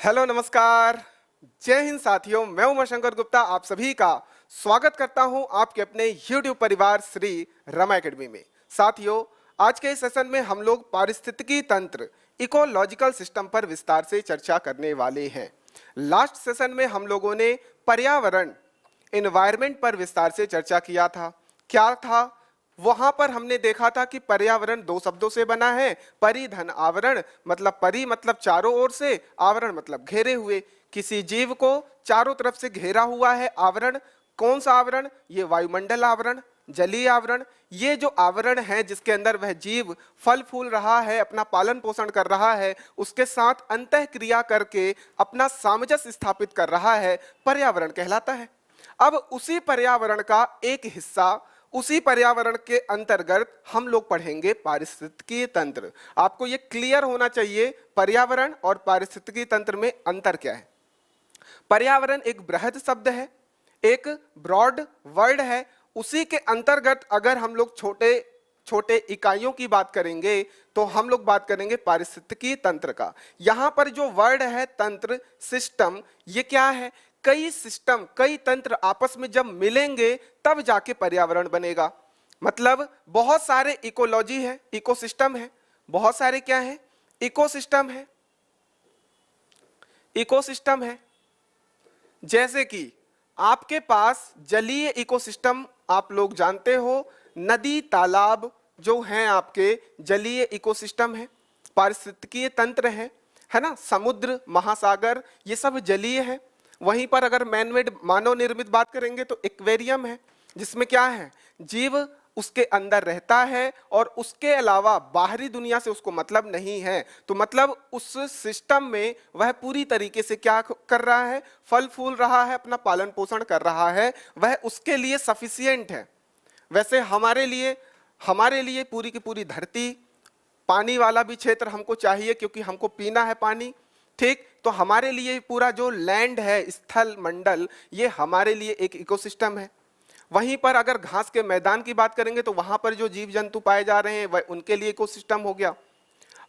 Hello नमस्कार, जय हिंद साथियों। मैं उमाशंकर गुप्ता आप सभी का स्वागत करता हूं आपके अपने YouTube परिवार श्री रमा एकेडमी में। साथियों, आज के इस सेशन में हम लोग पारिस्थितिकी तंत्र इकोलॉजिकल सिस्टम पर विस्तार से चर्चा करने वाले हैं। लास्ट सेशन में हम लोगों ने पर्यावरण एनवायरनमेंट पर विस्तार से चर्चा किया था। क्या था वहां पर हमने देखा था कि पर्यावरण दो शब्दों से बना है, परिधन आवरण। मतलब परि मतलब चारों ओर से, आवरण मतलब घेरे हुए। किसी जीव को चारों तरफ से घेरा हुआ है आवरण। कौन सा आवरण? ये वायुमंडल आवरण, जलीय आवरण। ये जो आवरण है जिसके अंदर वह जीव फल फूल रहा है, अपना पालन पोषण कर रहा है, उसके साथ अंतः क्रिया करके अपना सामंजस्य स्थापित कर रहा है, पर्यावरण कहलाता है। अब उसी पर्यावरण का एक हिस्सा, उसी पर्यावरण के अंतर्गत हम लोग पढ़ेंगे पारिस्थितिकी तंत्र। आपको ये क्लियर होना चाहिए पर्यावरण और पारिस्थितिकी तंत्र में अंतर क्या है। पर्यावरण एक बृहद शब्द है, एक ब्रॉड वर्ड है। उसी के अंतर्गत अगर हम लोग छोटे छोटे इकाइयों की बात करेंगे तो हम लोग बात करेंगे पारिस्थितिकी तंत्र का। यहां पर जो वर्ड है तंत्र, सिस्टम, ये क्या है? कई सिस्टम, कई तंत्र आपस में जब मिलेंगे तब जाके पर्यावरण बनेगा। मतलब बहुत सारे इकोलॉजी है, इकोसिस्टम है, बहुत सारे क्या है? इकोसिस्टम है। इकोसिस्टम है जैसे कि आपके पास जलीय इकोसिस्टम आप लोग जानते हो, नदी तालाब जो हैं आपके जलीय इकोसिस्टम है, पारिस्थितिकीय तंत्र है ना। समुद्र, महासागर, ये सब जलीय है। वहीं पर अगर मैनमेड मानव निर्मित बात करेंगे तो एक्वेरियम है, जिसमें क्या है? जीव उसके अंदर रहता है और उसके अलावा बाहरी दुनिया से उसको मतलब नहीं है। तो मतलब उस सिस्टम में वह पूरी तरीके से क्या कर रहा है? फल फूल रहा है, अपना पालन पोषण कर रहा है, वह उसके लिए सफिशिएंट है। वैसे हमारे लिए पूरी की पूरी धरती, पानी वाला भी क्षेत्र हमको चाहिए क्योंकि हमको पीना है पानी, ठीक। तो हमारे लिए पूरा जो लैंड है, स्थल मंडल, ये हमारे लिए एक इकोसिस्टम है। वहीं पर अगर घास के मैदान की बात करेंगे तो वहां पर जो जीव जंतु पाए जा रहे हैं वह उनके लिए इकोसिस्टम हो गया।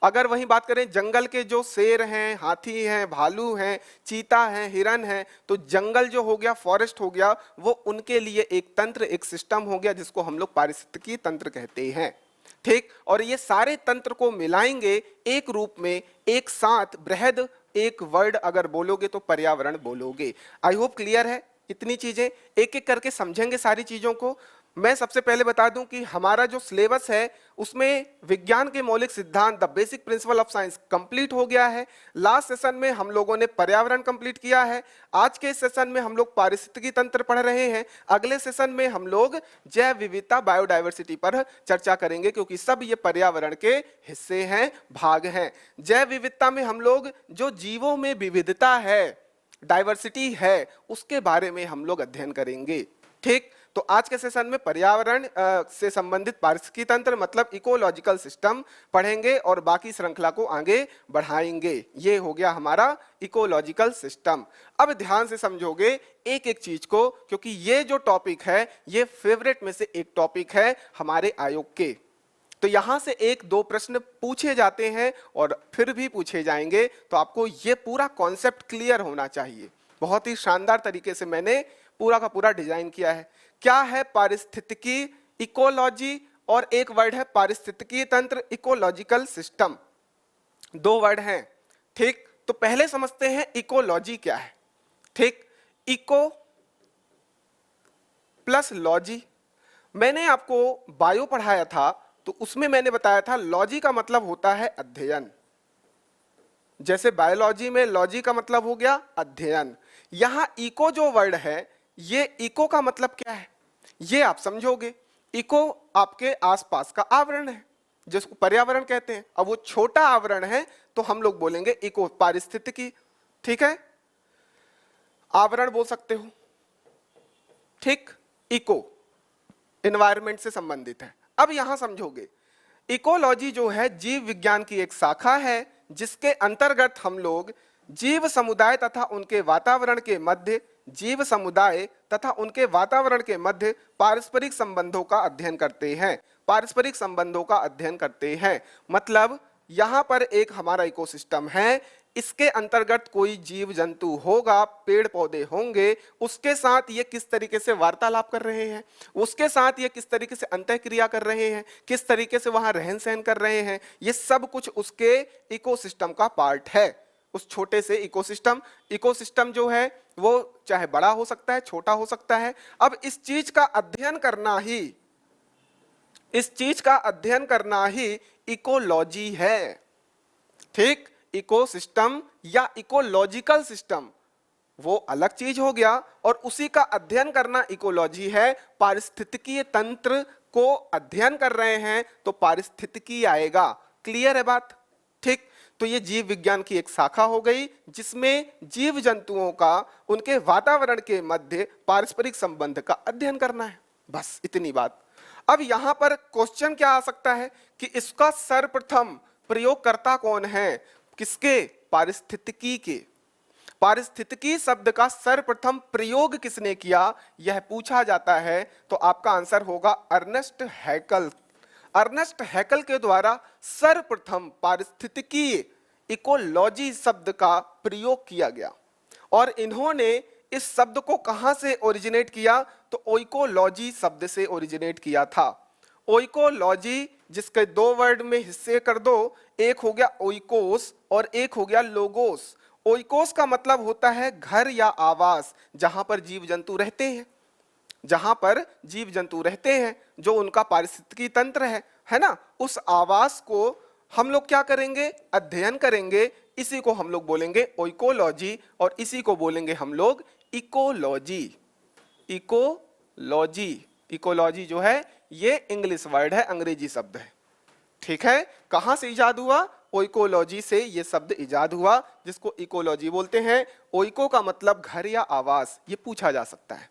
अगर वहीं बात करें जंगल के जो शेर हैं, हाथी हैं, भालू हैं, चीता हैं, हिरन हैं, तो जंगल जो हो गया, फॉरेस्ट हो गया, वो उनके लिए एक तंत्र, एक सिस्टम हो गया जिसको हम लोग पारिस्थितिकी तंत्र कहते हैं, ठीक। और ये सारे तंत्र को मिलाएंगे एक रूप में, एक साथ बृहद एक वर्ड अगर बोलोगे तो पर्यावरण बोलोगे। आई होप क्लियर है। इतनी चीजें एक एक करके समझेंगे सारी चीजों को। मैं सबसे पहले बता दूं कि हमारा जो सिलेबस है उसमें विज्ञान के मौलिक सिद्धांत, the basic principle of science complete हो गया है। लास्ट सेशन में हम लोगों ने पर्यावरण कंप्लीट किया है। आज के सेशन में हम लोग पारिस्थितिकी तंत्र पढ़ रहे हैं। अगले सेशन में हम लोग जैव विविधता, बायोडायवर्सिटी पर चर्चा करेंगे, क्योंकि सब ये पर्यावरण के हिस्से हैं, भाग हैं। जैव विविधता में हम लोग जो जीवों में विविधता है, डाइवर्सिटी है, उसके बारे में हम लोग अध्ययन करेंगे, ठीक। तो आज के सेशन में पर्यावरण से संबंधित पारिस्थितिकी तंत्र मतलब इकोलॉजिकल सिस्टम पढ़ेंगे और बाकी श्रृंखला को आगे बढ़ाएंगे। ये हो गया हमारा इकोलॉजिकल सिस्टम। अब ध्यान से समझोगे एक एक चीज को, क्योंकि ये जो टॉपिक है ये फेवरेट में से एक टॉपिक है हमारे आयोग के। तो यहां से एक दो प्रश्न पूछे जाते हैं और फिर भी पूछे जाएंगे, तो आपको ये पूरा कॉन्सेप्ट क्लियर होना चाहिए। बहुत ही शानदार तरीके से मैंने पूरा का पूरा डिजाइन किया है। क्या है पारिस्थितिकी, इकोलॉजी, और एक वर्ड है पारिस्थितिकी तंत्र, इकोलॉजिकल सिस्टम। दो वर्ड हैं, ठीक। तो पहले समझते हैं इकोलॉजी क्या है, ठीक। Eco plus logy. मैंने आपको बायो पढ़ाया था तो उसमें मैंने बताया था लॉजी का मतलब होता है अध्ययन। जैसे बायोलॉजी में लॉजी का मतलब हो गया अध्ययन। यहां इको जो वर्ड है, ये इको का मतलब क्या है ये आप समझोगे। इको आपके आसपास का आवरण है जिसको पर्यावरण कहते हैं। अब वो छोटा आवरण है तो हम लोग बोलेंगे इको, पारिस्थितिकी, ठीक है। आवरण बोल सकते हो, ठीक। इको एनवायरमेंट से संबंधित है। अब यहां समझोगे, इकोलॉजी जो है जीव विज्ञान की एक शाखा है जिसके अंतर्गत हम लोग जीव समुदाय तथा उनके वातावरण के मध्य, जीव समुदाय तथा उनके वातावरण के मध्य पारस्परिक संबंधों का अध्ययन करते हैं। पारस्परिक संबंधों का अध्ययन करते हैं मतलब यहां पर एक हमारा इकोसिस्टम है, इसके अंतर्गत कोई जीव जंतु होगा, पेड़ पौधे होंगे, उसके साथ ये किस तरीके से वार्तालाप कर रहे हैं, उसके साथ ये किस तरीके से अंतःक्रिया कर रहे हैं, किस तरीके से वहां रहन सहन कर रहे हैं, ये सब कुछ उसके इकोसिस्टम का पार्ट है। उस छोटे से इकोसिस्टम जो है वो चाहे बड़ा हो सकता है, छोटा हो सकता है। अब इस चीज का अध्ययन करना ही इकोलॉजी है। ठीक, इकोसिस्टम या इकोलॉजिकल सिस्टम वो अलग चीज हो गया, और उसी का अध्ययन करना इकोलॉजी है। पारिस्थितिकीय तंत्र को अध्ययन कर रहे हैं तो पारिस्थितिकी आएगा। क्लियर है बात? ठीक, तो ये जीव विज्ञान की एक शाखा हो गई जिसमें जीव जंतुओं का उनके वातावरण के मध्य पारस्परिक संबंध का अध्ययन करना है। बस इतनी बात। अब यहां पर क्वेश्चन क्या आ सकता है कि इसका सर्वप्रथम प्रयोगकर्ता कौन है? किसके? पारिस्थितिकी के। पारिस्थितिकी शब्द का सर्वप्रथम प्रयोग किसने किया, यह पूछा जाता है तो आपका आंसर होगा अर्नेस्ट हैकल। अर्नेस्ट हैकल के द्वारा सर्वप्रथम पारिस्थितिकी इकोलॉजी शब्द का प्रयोग किया गया, और इन्होंने इस शब्द को कहां से ओरिजिनेट किया? तो ओइकोलॉजी शब्द से ओरिजिनेट किया था। ओइकोलॉजी जिसके दो वर्ड में हिस्से कर दो, एक हो गया ओइकोस और एक हो गया लोगोस। ओइकोस का मतलब होता है घर या आवास, जहां पर जीव जंतु रहते हैं, जो उनका पारिस्थितिकी तंत्र है ना, उस आवास को हम लोग क्या करेंगे? अध्ययन करेंगे। इसी को हम लोग बोलेंगे ओइकोलॉजी, और इसी को बोलेंगे हम लोग इकोलॉजी। इकोलॉजी जो है ये इंग्लिश वर्ड है, अंग्रेजी शब्द है। ठीक है, कहां से इजाद हुआ? ओइकोलॉजी से ये शब्द इजाद हुआ, जिसको इकोलॉजी बोलते हैं। ओइको का मतलब घर या आवास, ये पूछा जा सकता है,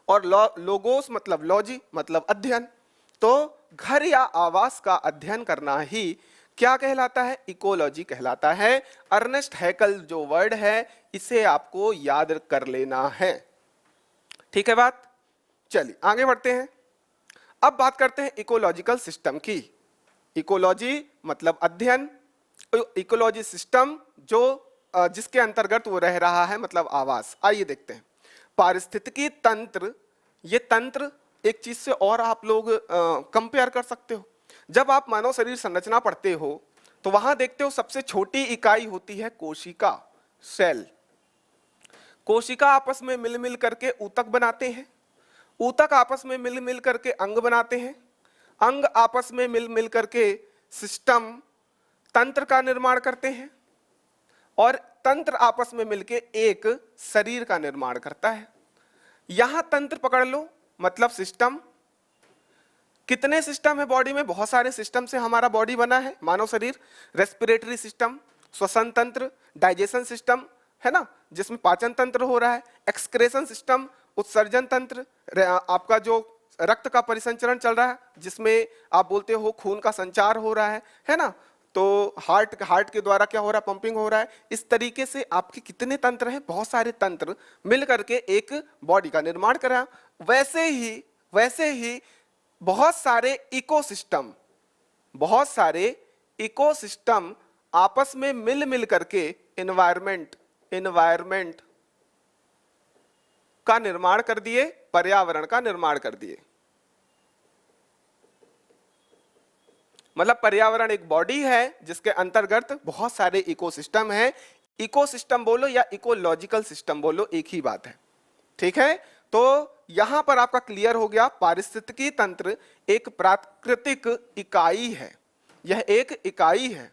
और लोगोस मतलब लॉजी मतलब अध्ययन। तो घर या आवास का अध्ययन करना ही क्या कहलाता है? इकोलॉजी कहलाता है। अर्नेस्ट हैकल जो वर्ड है इसे आपको याद कर लेना है। ठीक है बात? चलिए आगे बढ़ते हैं। अब बात करते हैं इकोलॉजिकल सिस्टम की। इकोलॉजी मतलब अध्ययन, इकोलॉजी सिस्टम जो जिसके अंतर्गत वो रह रहा है मतलब आवास। आइए देखते हैं पारिस्थितिकी तंत्र। ये तंत्र एक चीज से और आप लोग कंपेयर कर सकते हो। जब आप मानव शरीर संरचना पढ़ते हो तो वहां देखते हो सबसे छोटी इकाई होती है कोशिका, सेल। कोशिका आपस में मिल मिल करके ऊतक बनाते हैं, ऊतक आपस में मिल मिल करके अंग बनाते हैं, अंग आपस में मिल मिल करके सिस्टम तंत्र का निर्माण करते हैं, और तंत्र आपस में मिलके एक शरीर का निर्माण करता है। यहां तंत्र पकड़ लो मतलब सिस्टम। कितने सिस्टम है बॉडी में? बहुत सारे सिस्टम से हमारा बॉडी बना है, मानव शरीर। रेस्पिरेटरी सिस्टम, श्वसन तंत्र, डाइजेशन सिस्टम है ना, जिसमें पाचन तंत्र हो रहा है, एक्सक्रेशन सिस्टम, उत्सर्जन तंत्र, आपका जो रक्त का परिसंचरण चल रहा है, जिसमें आप बोलते हो खून का संचार हो रहा है ना, तो हार्ट के द्वारा क्या हो रहा है? पंपिंग हो रहा है। इस तरीके से आपके कितने तंत्र हैं? बहुत सारे तंत्र मिल करके एक बॉडी का निर्माण कर रहा है। वैसे ही बहुत सारे इकोसिस्टम आपस में मिल करके एनवायरमेंट का निर्माण कर दिए, पर्यावरण का निर्माण कर दिए। मतलब पर्यावरण एक बॉडी है जिसके अंतर्गत बहुत सारे इकोसिस्टम हैं। इकोसिस्टम बोलो या इकोलॉजिकल सिस्टम बोलो, एक ही बात है। ठीक है, तो यहां पर आपका क्लियर हो गया, पारिस्थितिकी तंत्र एक प्राकृतिक इकाई है। यह एक इकाई है,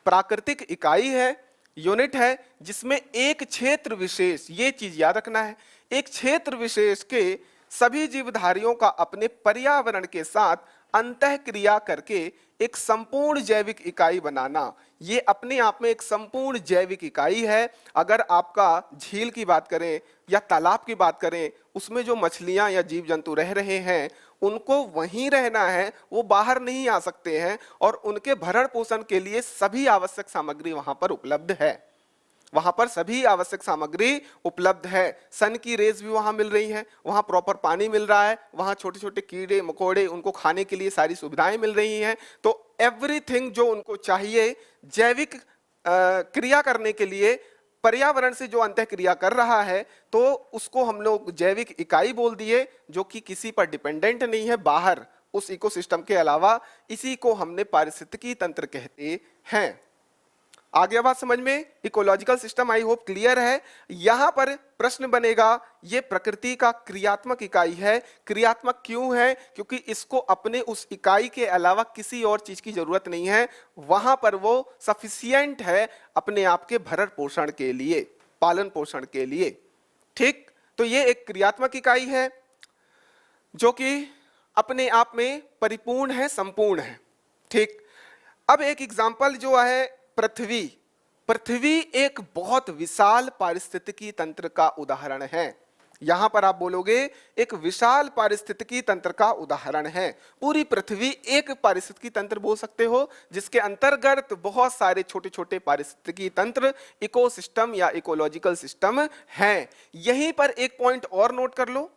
प्राकृतिक इकाई है, यूनिट है, जिसमें एक क्षेत्र विशेष, ये चीज याद रखना है, एक क्षेत्र विशेष के सभी जीवधारियों का अपने पर्यावरण के साथ अंतःक्रिया करके एक संपूर्ण जैविक इकाई बनाना, ये अपने आप में एक संपूर्ण जैविक इकाई है। अगर आपका झील की बात करें या तालाब की बात करें, उसमें जो मछलियां या जीव जंतु रह रहे हैं उनको वहीं रहना है, वो बाहर नहीं आ सकते हैं, और उनके भरण पोषण के लिए सभी आवश्यक सामग्री वहां पर उपलब्ध है। वहां पर सभी आवश्यक सामग्री उपलब्ध है। सन की रेज भी वहां मिल रही है, वहां प्रॉपर पानी मिल रहा है, वहां छोटे छोटे कीड़े मकोड़े उनको खाने के लिए सारी सुविधाएं मिल रही हैं। तो एवरीथिंग जो उनको चाहिए जैविक क्रिया करने के लिए पर्यावरण से जो अंतः क्रिया कर रहा है, तो उसको हम लोग जैविक इकाई बोल दिए, जो कि किसी पर डिपेंडेंट नहीं है बाहर उस इकोसिस्टम के अलावा। इसी को हमने पारिस्थितिकी तंत्र कहते हैं। आगे बात समझ में? Ecological system I hope clear है। यहां पर प्रश्न बनेगा, ये प्रकृति का क्रियात्मक इकाई है। क्रियात्मक क्यों है? क्योंकि इसको अपने उस इकाई के अलावा किसी और चीज की जरूरत नहीं है, वहां पर वो सफिशिएंट है अपने आप के भरण पोषण के लिए, पालन पोषण के लिए। ठीक, तो ये एक क्रियात्मक इकाई है जो कि अपने आप में परिपूर्ण है, संपूर्ण है। ठीक, अब एक एग्जाम्पल जो है पृथ्वी। पृथ्वी एक बहुत विशाल पारिस्थितिकी तंत्र का उदाहरण है। यहां पर आप बोलोगे एक विशाल पारिस्थितिकी तंत्र का उदाहरण है। पूरी पृथ्वी एक पारिस्थितिकी तंत्र बोल सकते हो, जिसके अंतर्गत बहुत सारे छोटे छोटे पारिस्थितिकी तंत्र, इकोसिस्टम या इकोलॉजिकल सिस्टम हैं। यहीं पर एक पॉइंट और नोट कर लो,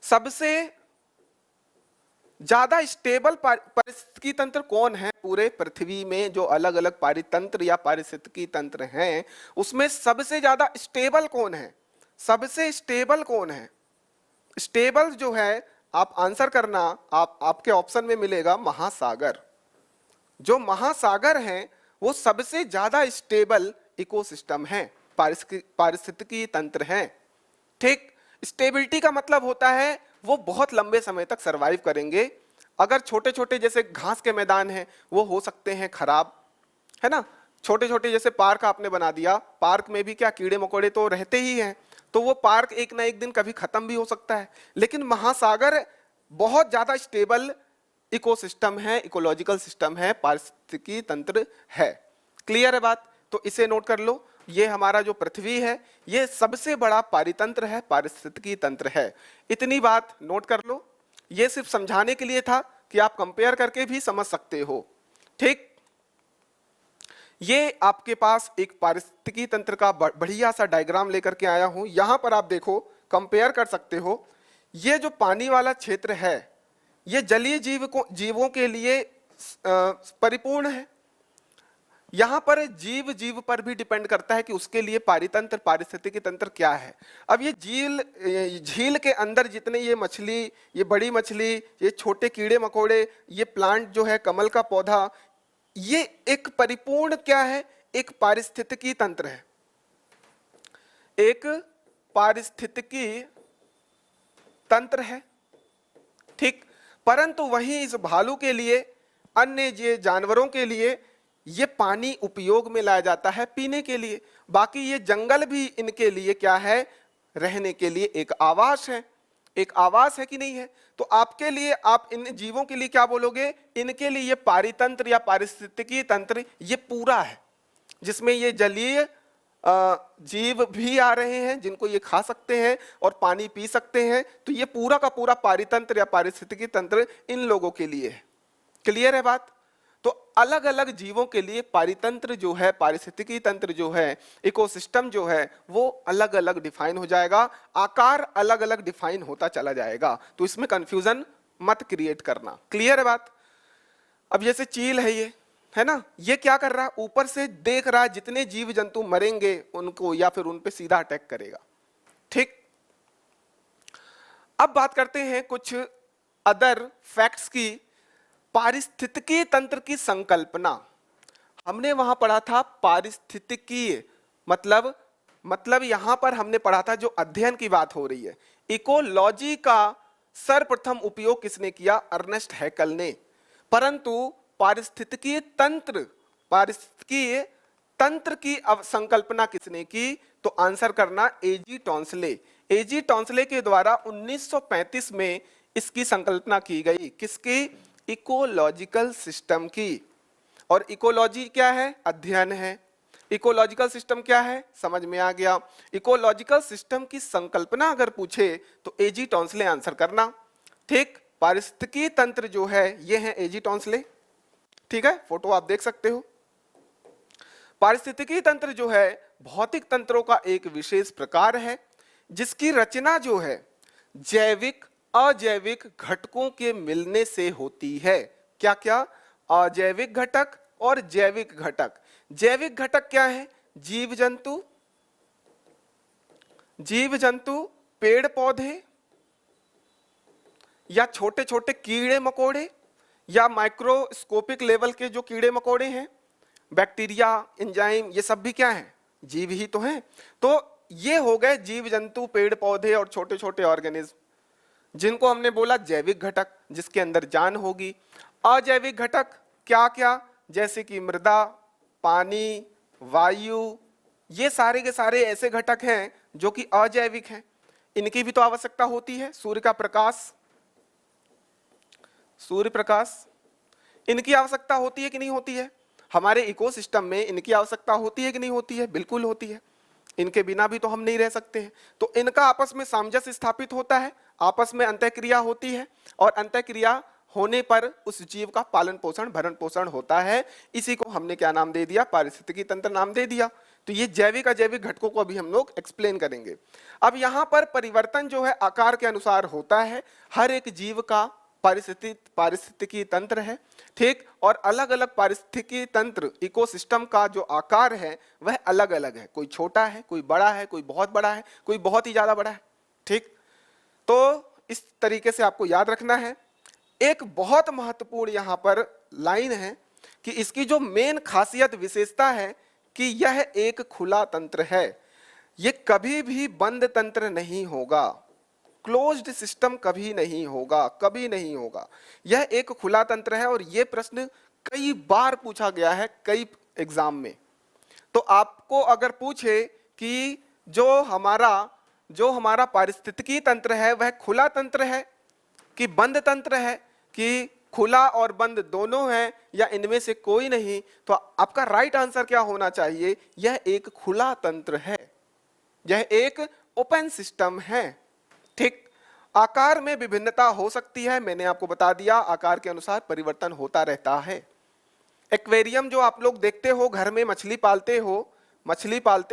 सबसे ज्यादा स्टेबल पारिस्थितिकी तंत्र कौन है पूरे पृथ्वी में? जो अलग अलग पारितंत्र या पारिस्थितिकी तंत्र हैं, उसमें सबसे ज्यादा स्टेबल कौन है? सबसे स्टेबल कौन है? स्टेबल जो है, आप आंसर करना, आपके ऑप्शन में मिलेगा महासागर। जो महासागर हैं वो सबसे ज्यादा स्टेबल इकोसिस्टम है, पारिस्थितिकी तंत्र है। ठीक, स्टेबिलिटी का मतलब होता है वो बहुत लंबे समय तक सरवाइव करेंगे। अगर छोटे छोटे जैसे घास के मैदान हैं, वो हो सकते हैं खराब, है ना। छोटे छोटे जैसे पार्क आपने बना दिया, पार्क में भी क्या कीड़े मकोड़े तो रहते ही हैं, तो वो पार्क एक ना एक दिन कभी खत्म भी हो सकता है। लेकिन महासागर बहुत ज्यादा स्टेबल इकोसिस्टम है, इकोलॉजिकल सिस्टम है, पारिस्थितिकी तंत्र है। क्लियर है बात? तो इसे नोट कर लो, ये हमारा जो पृथ्वी है ये सबसे बड़ा पारितंत्र है, पारिस्थितिकी तंत्र है। इतनी बात नोट कर लो। ये सिर्फ समझाने के लिए था कि आप कंपेयर करके भी समझ सकते हो। ठीक, ये आपके पास एक पारिस्थितिकी तंत्र का बढ़िया सा डायग्राम लेकर के आया हूं। यहां पर आप देखो, कंपेयर कर सकते हो। ये जो पानी वाला क्षेत्र है, ये जलीय जीवों के लिए परिपूर्ण है। यहां पर जीव पर भी डिपेंड करता है कि उसके लिए पारितंत्र, पारिस्थितिकी तंत्र क्या है। अब ये झील के अंदर जितने ये मछली, ये बड़ी मछली, ये छोटे कीड़े मकोड़े, ये प्लांट जो है कमल का पौधा, ये एक परिपूर्ण क्या है? एक पारिस्थितिकी तंत्र है, एक पारिस्थितिकी तंत्र है। ठीक, परंतु वहीं इस भालू के लिए, अन्य ये जानवरों के लिए ये पानी उपयोग में लाया जाता है पीने के लिए। बाकी ये जंगल भी इनके लिए क्या है? रहने के लिए एक आवास है। एक आवास है कि नहीं है? तो आपके लिए, आप इन जीवों के लिए क्या बोलोगे? इनके लिए ये पारितंत्र या पारिस्थितिकी तंत्र ये पूरा है, जिसमें ये जलीय जीव भी आ रहे हैं जिनको ये खा सकते हैं और पानी पी सकते हैं। तो ये पूरा का पूरा पारितंत्र या पारिस्थितिकी तंत्र इन लोगों के लिए है। क्लियर है बात? तो अलग अलग जीवों के लिए पारितंत्र जो है, पारिस्थितिकी तंत्र जो है, इकोसिस्टम जो है, वो अलग अलग डिफाइन हो जाएगा, आकार अलग अलग डिफाइन होता चला जाएगा। तो इसमें कंफ्यूजन मत क्रिएट करना। क्लियर है बात? अब जैसे चील है, ये है ना, ये क्या कर रहा है? ऊपर से देख रहा है जितने जीव जंतु मरेंगे उनको, या फिर उन पे सीधा अटैक करेगा। ठीक, अब बात करते हैं कुछ अदर फैक्ट्स की। पारिस्थितिकी तंत्र की संकल्पना हमने वहां पढ़ा था। पारिस्थितिकी मतलब यहां पर हमने पढ़ा था, जो अध्ययन की बात हो रही है, इकोलॉजी का सर्वप्रथम उपयोग किसने किया? अर्नेस्ट हैकल ने। परंतु पारिस्थितिकी तंत्र की संकल्पना किसने की? तो आंसर करना एजी टॉन्सले। एजी टॉन्सले के द्वारा 1935 में इसकी संकल्पना की गई। किसकी? इकोलॉजिकल सिस्टम की। और इकोलॉजी क्या है? अध्ययन है। इकोलॉजिकल सिस्टम क्या है? समझ में आ गया। इकोलॉजिकल सिस्टम की संकल्पना अगर पूछे तो एजी टॉन्सले आंसर करना। ठीक, पारिस्थितिकी तंत्र जो है ये है एजी टॉन्सले। ठीक है, फोटो आप देख सकते हो। पारिस्थितिकी तंत्र जो है भौतिक तंत्रों का एक विशेष प्रकार है, जिसकी रचना जो है जैविक अजैविक घटकों के मिलने से होती है। क्या क्या? अजैविक घटक और जैविक घटक। जैविक घटक क्या है? जीव जंतु, जीव जंतु, पेड़ पौधे या छोटे छोटे कीड़े मकोड़े या माइक्रोस्कोपिक लेवल के जो कीड़े मकोड़े हैं, बैक्टीरिया, एंजाइम, ये सब भी क्या है? जीव ही तो हैं। तो ये हो गए जीव जंतु, पेड़ पौधे और छोटे छोटे ऑर्गेनिज्म, जिनको हमने बोला जैविक घटक, जिसके अंदर जान होगी। अजैविक घटक क्या क्या? जैसे कि मृदा, पानी, वायु, ये सारे के सारे ऐसे घटक हैं जो कि अजैविक हैं। इनकी भी तो आवश्यकता होती है। सूर्य का प्रकाश, सूर्य प्रकाश, इनकी आवश्यकता होती है कि नहीं होती है? हमारे इकोसिस्टम में इनकी आवश्यकता होती है कि नहीं होती है? बिल्कुल होती है। इनके बिना भी तो हम नहीं रह सकते हैं। तो इनका आपस में सामंजस्य स्थापित होता है, आपस में अंतःक्रिया होती है, और अंतःक्रिया होने पर उस जीव का पालन पोषण, भरण पोषण होता है। इसी को हमने क्या नाम दे दिया? पारिस्थितिकी तंत्र नाम दे दिया। तो ये जैविक अजैविक घटकों को अभी हम लोग एक्सप्लेन करेंगे। अब यहाँ पर परिवर्तन जो है आकार के अनुसार होता है। हर एक जीव का पारिस्थितिकी तंत्र है, ठीक, और अलग अलग पारिस्थितिकी तंत्र, इकोसिस्टम का जो आकार है वह अलग अलग है। कोई छोटा है, कोई बड़ा है, कोई बहुत बड़ा है, कोई बहुत ही ज्यादा बड़ा है, ठीक। तो इस तरीके से आपको याद रखना है। एक बहुत महत्वपूर्ण यहाँ पर लाइन है कि इसकी जो मेन खासियत, विशेषता है कि यह एक खुला तंत्र है। यह कभी भी बंद तंत्र नहीं होगा, क्लोज्ड सिस्टम कभी नहीं होगा, कभी नहीं होगा। यह एक खुला तंत्र है। और यह प्रश्न कई बार पूछा गया है कई एग्जाम में। तो आपको अगर पूछे कि जो हमारा पारिस्थितिकी तंत्र है वह खुला तंत्र है कि बंद तंत्र है, कि खुला और बंद दोनों है, या इनमें से कोई नहीं, तो आपका राइट आंसर क्या होना चाहिए? यह एक खुला तंत्र है, यह एक ओपन सिस्टम है, ठीक। आकार में विभिन्नता हो सकती है, मैंने आपको बता दिया, आकार के अनुसार परिवर्तन होता रहता है। एक्वेरियम जो आप लोग देखते हो, घर में मछली पालते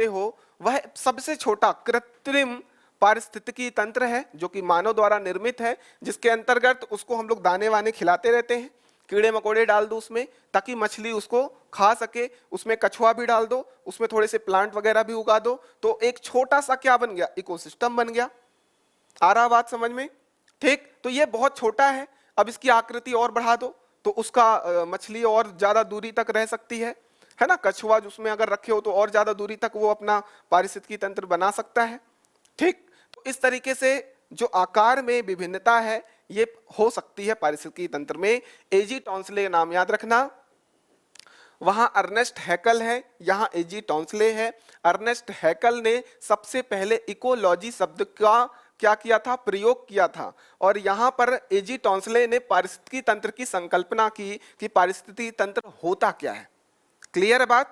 हो, वह सबसे छोटा कृत्रिम पारिस्थितिकी तंत्र है जो कि मानव द्वारा निर्मित है, जिसके अंतर्गत उसको हम लोग दाने वाने खिलाते रहते हैं, कीड़े मकोड़े डाल दो उसमें ताकि मछली उसको खा सके, उसमें कछुआ भी डाल दो, उसमें थोड़े से प्लांट वगैरह भी उगा दो, तो एक छोटा सा क्या बन गया? इकोसिस्टम बन गया। आ रहा बात समझ में? ठीक। तो ये बहुत छोटा है। अब इसकी आकृति और बढ़ा दो तो उसका मछली और ज्यादा दूरी तक रह सकती है ना। कछुआ जिसमें अगर रखे हो तो और ज्यादा दूरी तक वो अपना पारिस्थितिकी तंत्र बना सकता है, ठीक। तो इस तरीके से जो आकार में विभिन्नता है ये हो सकती है पारिस्थितिकी तंत्र में। एजी टॉन्सले नाम याद रखना। वहां अर्नेस्ट हैकल है, यहाँ एजी टॉन्सले है। अर्नेस्ट हैकल ने सबसे पहले इकोलॉजी शब्द का क्या किया था? प्रयोग किया था। और यहाँ पर एजी टॉन्सले ने पारिस्थितिकी तंत्र की संकल्पना की कि पारिस्थितिकी तंत्र होता क्या है। क्लियर है बात?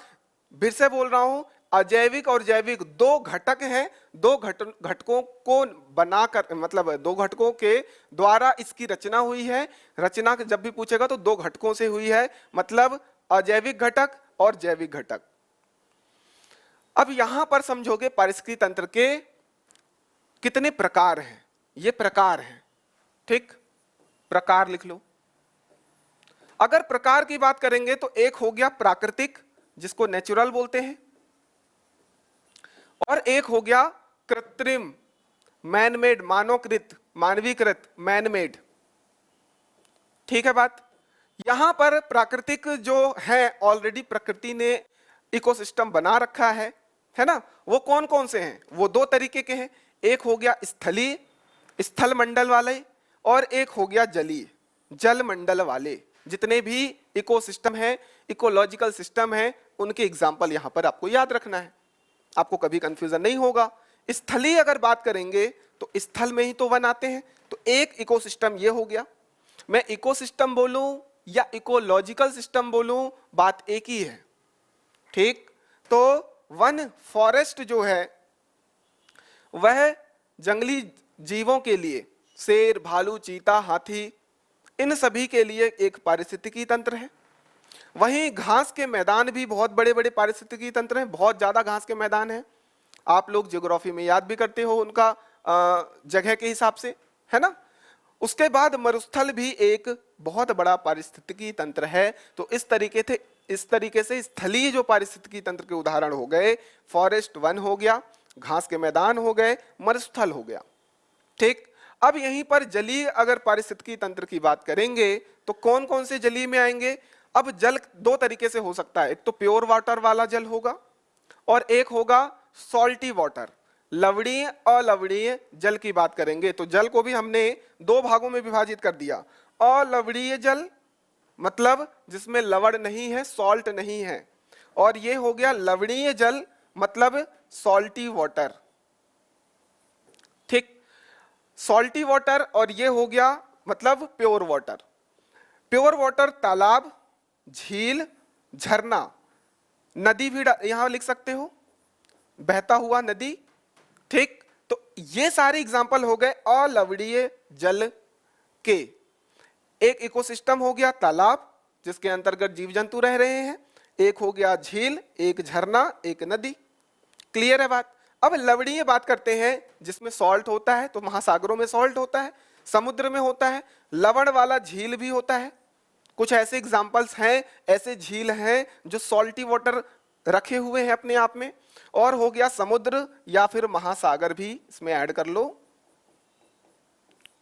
फिर से बोल रहा हूं, अजैविक और जैविक दो घटक हैं, दो घटकों को बनाकर, मतलब दो घटकों के द्वारा इसकी रचना हुई है। रचना जब भी पूछेगा तो दो घटकों से हुई है, मतलब अजैविक घटक और जैविक घटक। अब यहां पर समझोगे पारिस्थितिकी तंत्र के कितने प्रकार हैं। ये प्रकार हैं, ठीक, प्रकार लिख लो। अगर प्रकार की बात करेंगे तो एक हो गया प्राकृतिक, जिसको नेचुरल बोलते हैं, और एक हो गया कृत्रिम, मैनमेड, मानवकृत, मानवीकृत, मैनमेड, ठीक है बात। यहां पर प्राकृतिक जो है, ऑलरेडी प्रकृति ने इकोसिस्टम बना रखा है ना। वो कौन कौन से हैं? वो दो तरीके के हैं। एक हो गया स्थलीय, स्थल मंडल वाले, और एक हो गया जलीय, जल मंडल वाले। जितने भी इकोसिस्टम है, इकोलॉजिकल सिस्टम है, उनके एग्जाम्पल यहां पर आपको याद रखना है, आपको कभी कंफ्यूजन नहीं होगा। स्थलीय अगर बात करेंगे तो स्थल में ही तो वन आते हैं। तो एक इकोसिस्टम ये हो गया। मैं इकोसिस्टम बोलूं या इकोलॉजिकल सिस्टम बोलूं, बात एक ही है, ठीक। तो वन, फॉरेस्ट जो है वह जंगली जीवों के लिए, शेर, भालू, चीता, हाथी, इन सभी के लिए एक पारिस्थितिकी तंत्र है। वहीं घास के मैदान भी बहुत बड़े बड़े पारिस्थितिकी तंत्र हैं, बहुत ज्यादा घास के मैदान हैं। आप लोग ज्योग्राफी में याद भी करते हो उनका जगह के हिसाब से, है ना। उसके बाद मरुस्थल भी एक बहुत बड़ा पारिस्थितिकी तंत्र है। तो इस तरीके से इस तरीके से स्थलीय जो पारिस्थितिकी तंत्र के उदाहरण हो गए, फॉरेस्ट वन हो गया, घास के मैदान हो गए, मरुस्थल हो गया। ठीक, अब यहीं पर जलीय अगर पारिस्थितिकी तंत्र की बात करेंगे तो कौन कौन से जलीय में आएंगे? अब जल दो तरीके से हो सकता है, एक तो प्योर वाटर वाला जल होगा और एक होगा सॉल्टी वाटर, लवणीय अलवणीय जल की बात करेंगे। तो जल को भी हमने दो भागों में विभाजित कर दिया। अलवणीय जल मतलब जिसमें लवण नहीं है, सॉल्ट नहीं है, और ये हो गया लवणीय जल मतलब सॉल्टी वाटर। ठीक, सॉल्टी वाटर, और ये हो गया मतलब प्योर वाटर। प्योर वाटर तालाब, झील, झरना, नदी भी यहां लिख सकते हो, बहता हुआ नदी। ठीक, तो ये सारे एग्जाम्पल हो गए अलवणीय जल के। एक इकोसिस्टम हो गया तालाब जिसके अंतर्गत जीव जंतु रह रहे हैं, एक हो गया झील, एक झरना, एक नदी। क्लियर है बात? अब लवणीय बात करते हैं जिसमें सॉल्ट होता है, तो महासागरों में सॉल्ट होता है, समुद्र में होता है, लवण वाला झील भी होता है। कुछ ऐसे एग्जाम्पल्स हैं, ऐसे झील हैं जो सॉल्टी वाटर रखे हुए हैं अपने आप में। और हो गया समुद्र या फिर महासागर भी इसमें ऐड कर लो,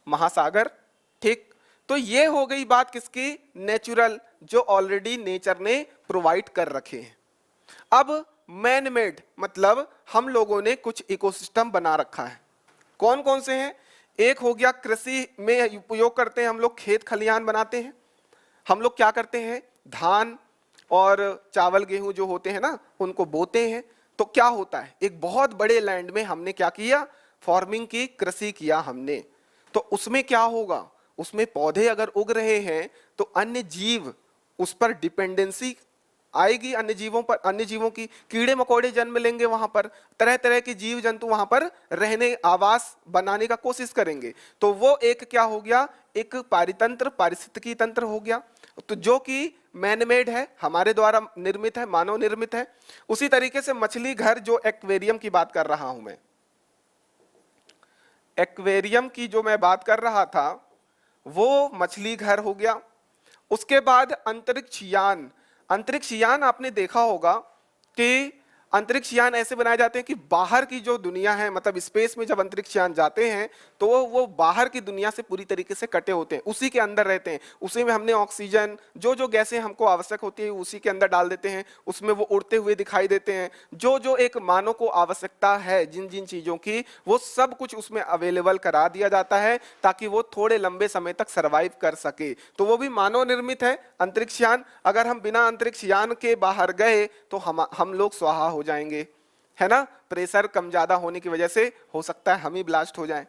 महासागर। ठीक, तो ये हो गई बात किसकी? नेचुरल, जो ऑलरेडी नेचर ने प्रोवाइड कर रखे हैं। अब मैन मेड मतलब हम लोगों ने कुछ इकोसिस्टम बना रखा है। कौन कौन से हैं? एक हो गया कृषि में उपयोग करते हैं हम लोग, खेत खलिहान बनाते हैं। हम लोग क्या करते हैं, धान और चावल गेहूं जो होते हैं ना, उनको बोते हैं। तो क्या होता है, एक बहुत बड़े लैंड में हमने क्या किया, फार्मिंग की, कृषि किया हमने। तो उसमें क्या होगा, उसमें पौधे अगर उग रहे हैं तो अन्य जीव उस पर डिपेंडेंसी आएगी, अन्य जीवों पर, अन्य जीवों की, कीड़े मकोड़े जन्म लेंगे वहां पर, तरह तरह के जीव जंतु वहां पर रहने, आवास बनाने का कोशिश करेंगे। तो वो एक क्या हो गया, एक पारितंत्र, पारिस्थितिकी तंत्र हो गया, तो जो कि मैनमेड है, हमारे द्वारा निर्मित है, मानव निर्मित है। उसी तरीके से मछली घर, जो एक्वेरियम की बात कर रहा हूं मैं, एक्वेरियम की जो मैं बात कर रहा था वो मछली घर हो गया। उसके बाद अंतरिक्ष यान। अंतरिक्ष यान आपने देखा होगा कि अंतरिक्ष यान ऐसे बनाए जाते हैं कि बाहर की जो दुनिया है, मतलब स्पेस में जब अंतरिक्ष यान जाते हैं तो वो बाहर की दुनिया से पूरी तरीके से कटे होते हैं, उसी के अंदर रहते हैं। उसी में हमने ऑक्सीजन, जो जो गैसें हमको आवश्यक होती है उसी के अंदर डाल देते हैं, उसमें वो उड़ते हुए दिखाई देते हैं। जो जो एक मानव को आवश्यकता है जिन जिन चीजों की, वो सब कुछ उसमें अवेलेबल करा दिया जाता है ताकि वो थोड़े लंबे समय तक सर्वाइव कर सके। तो वो भी मानव निर्मित है अंतरिक्ष यान। अगर हम बिना अंतरिक्ष यान के बाहर गए तो हम लोग स्वाहा हो जाएंगे, है ना, प्रेशर कम ज्यादा होने की वजह से हो सकता है हम ही ब्लास्ट हो जाएं।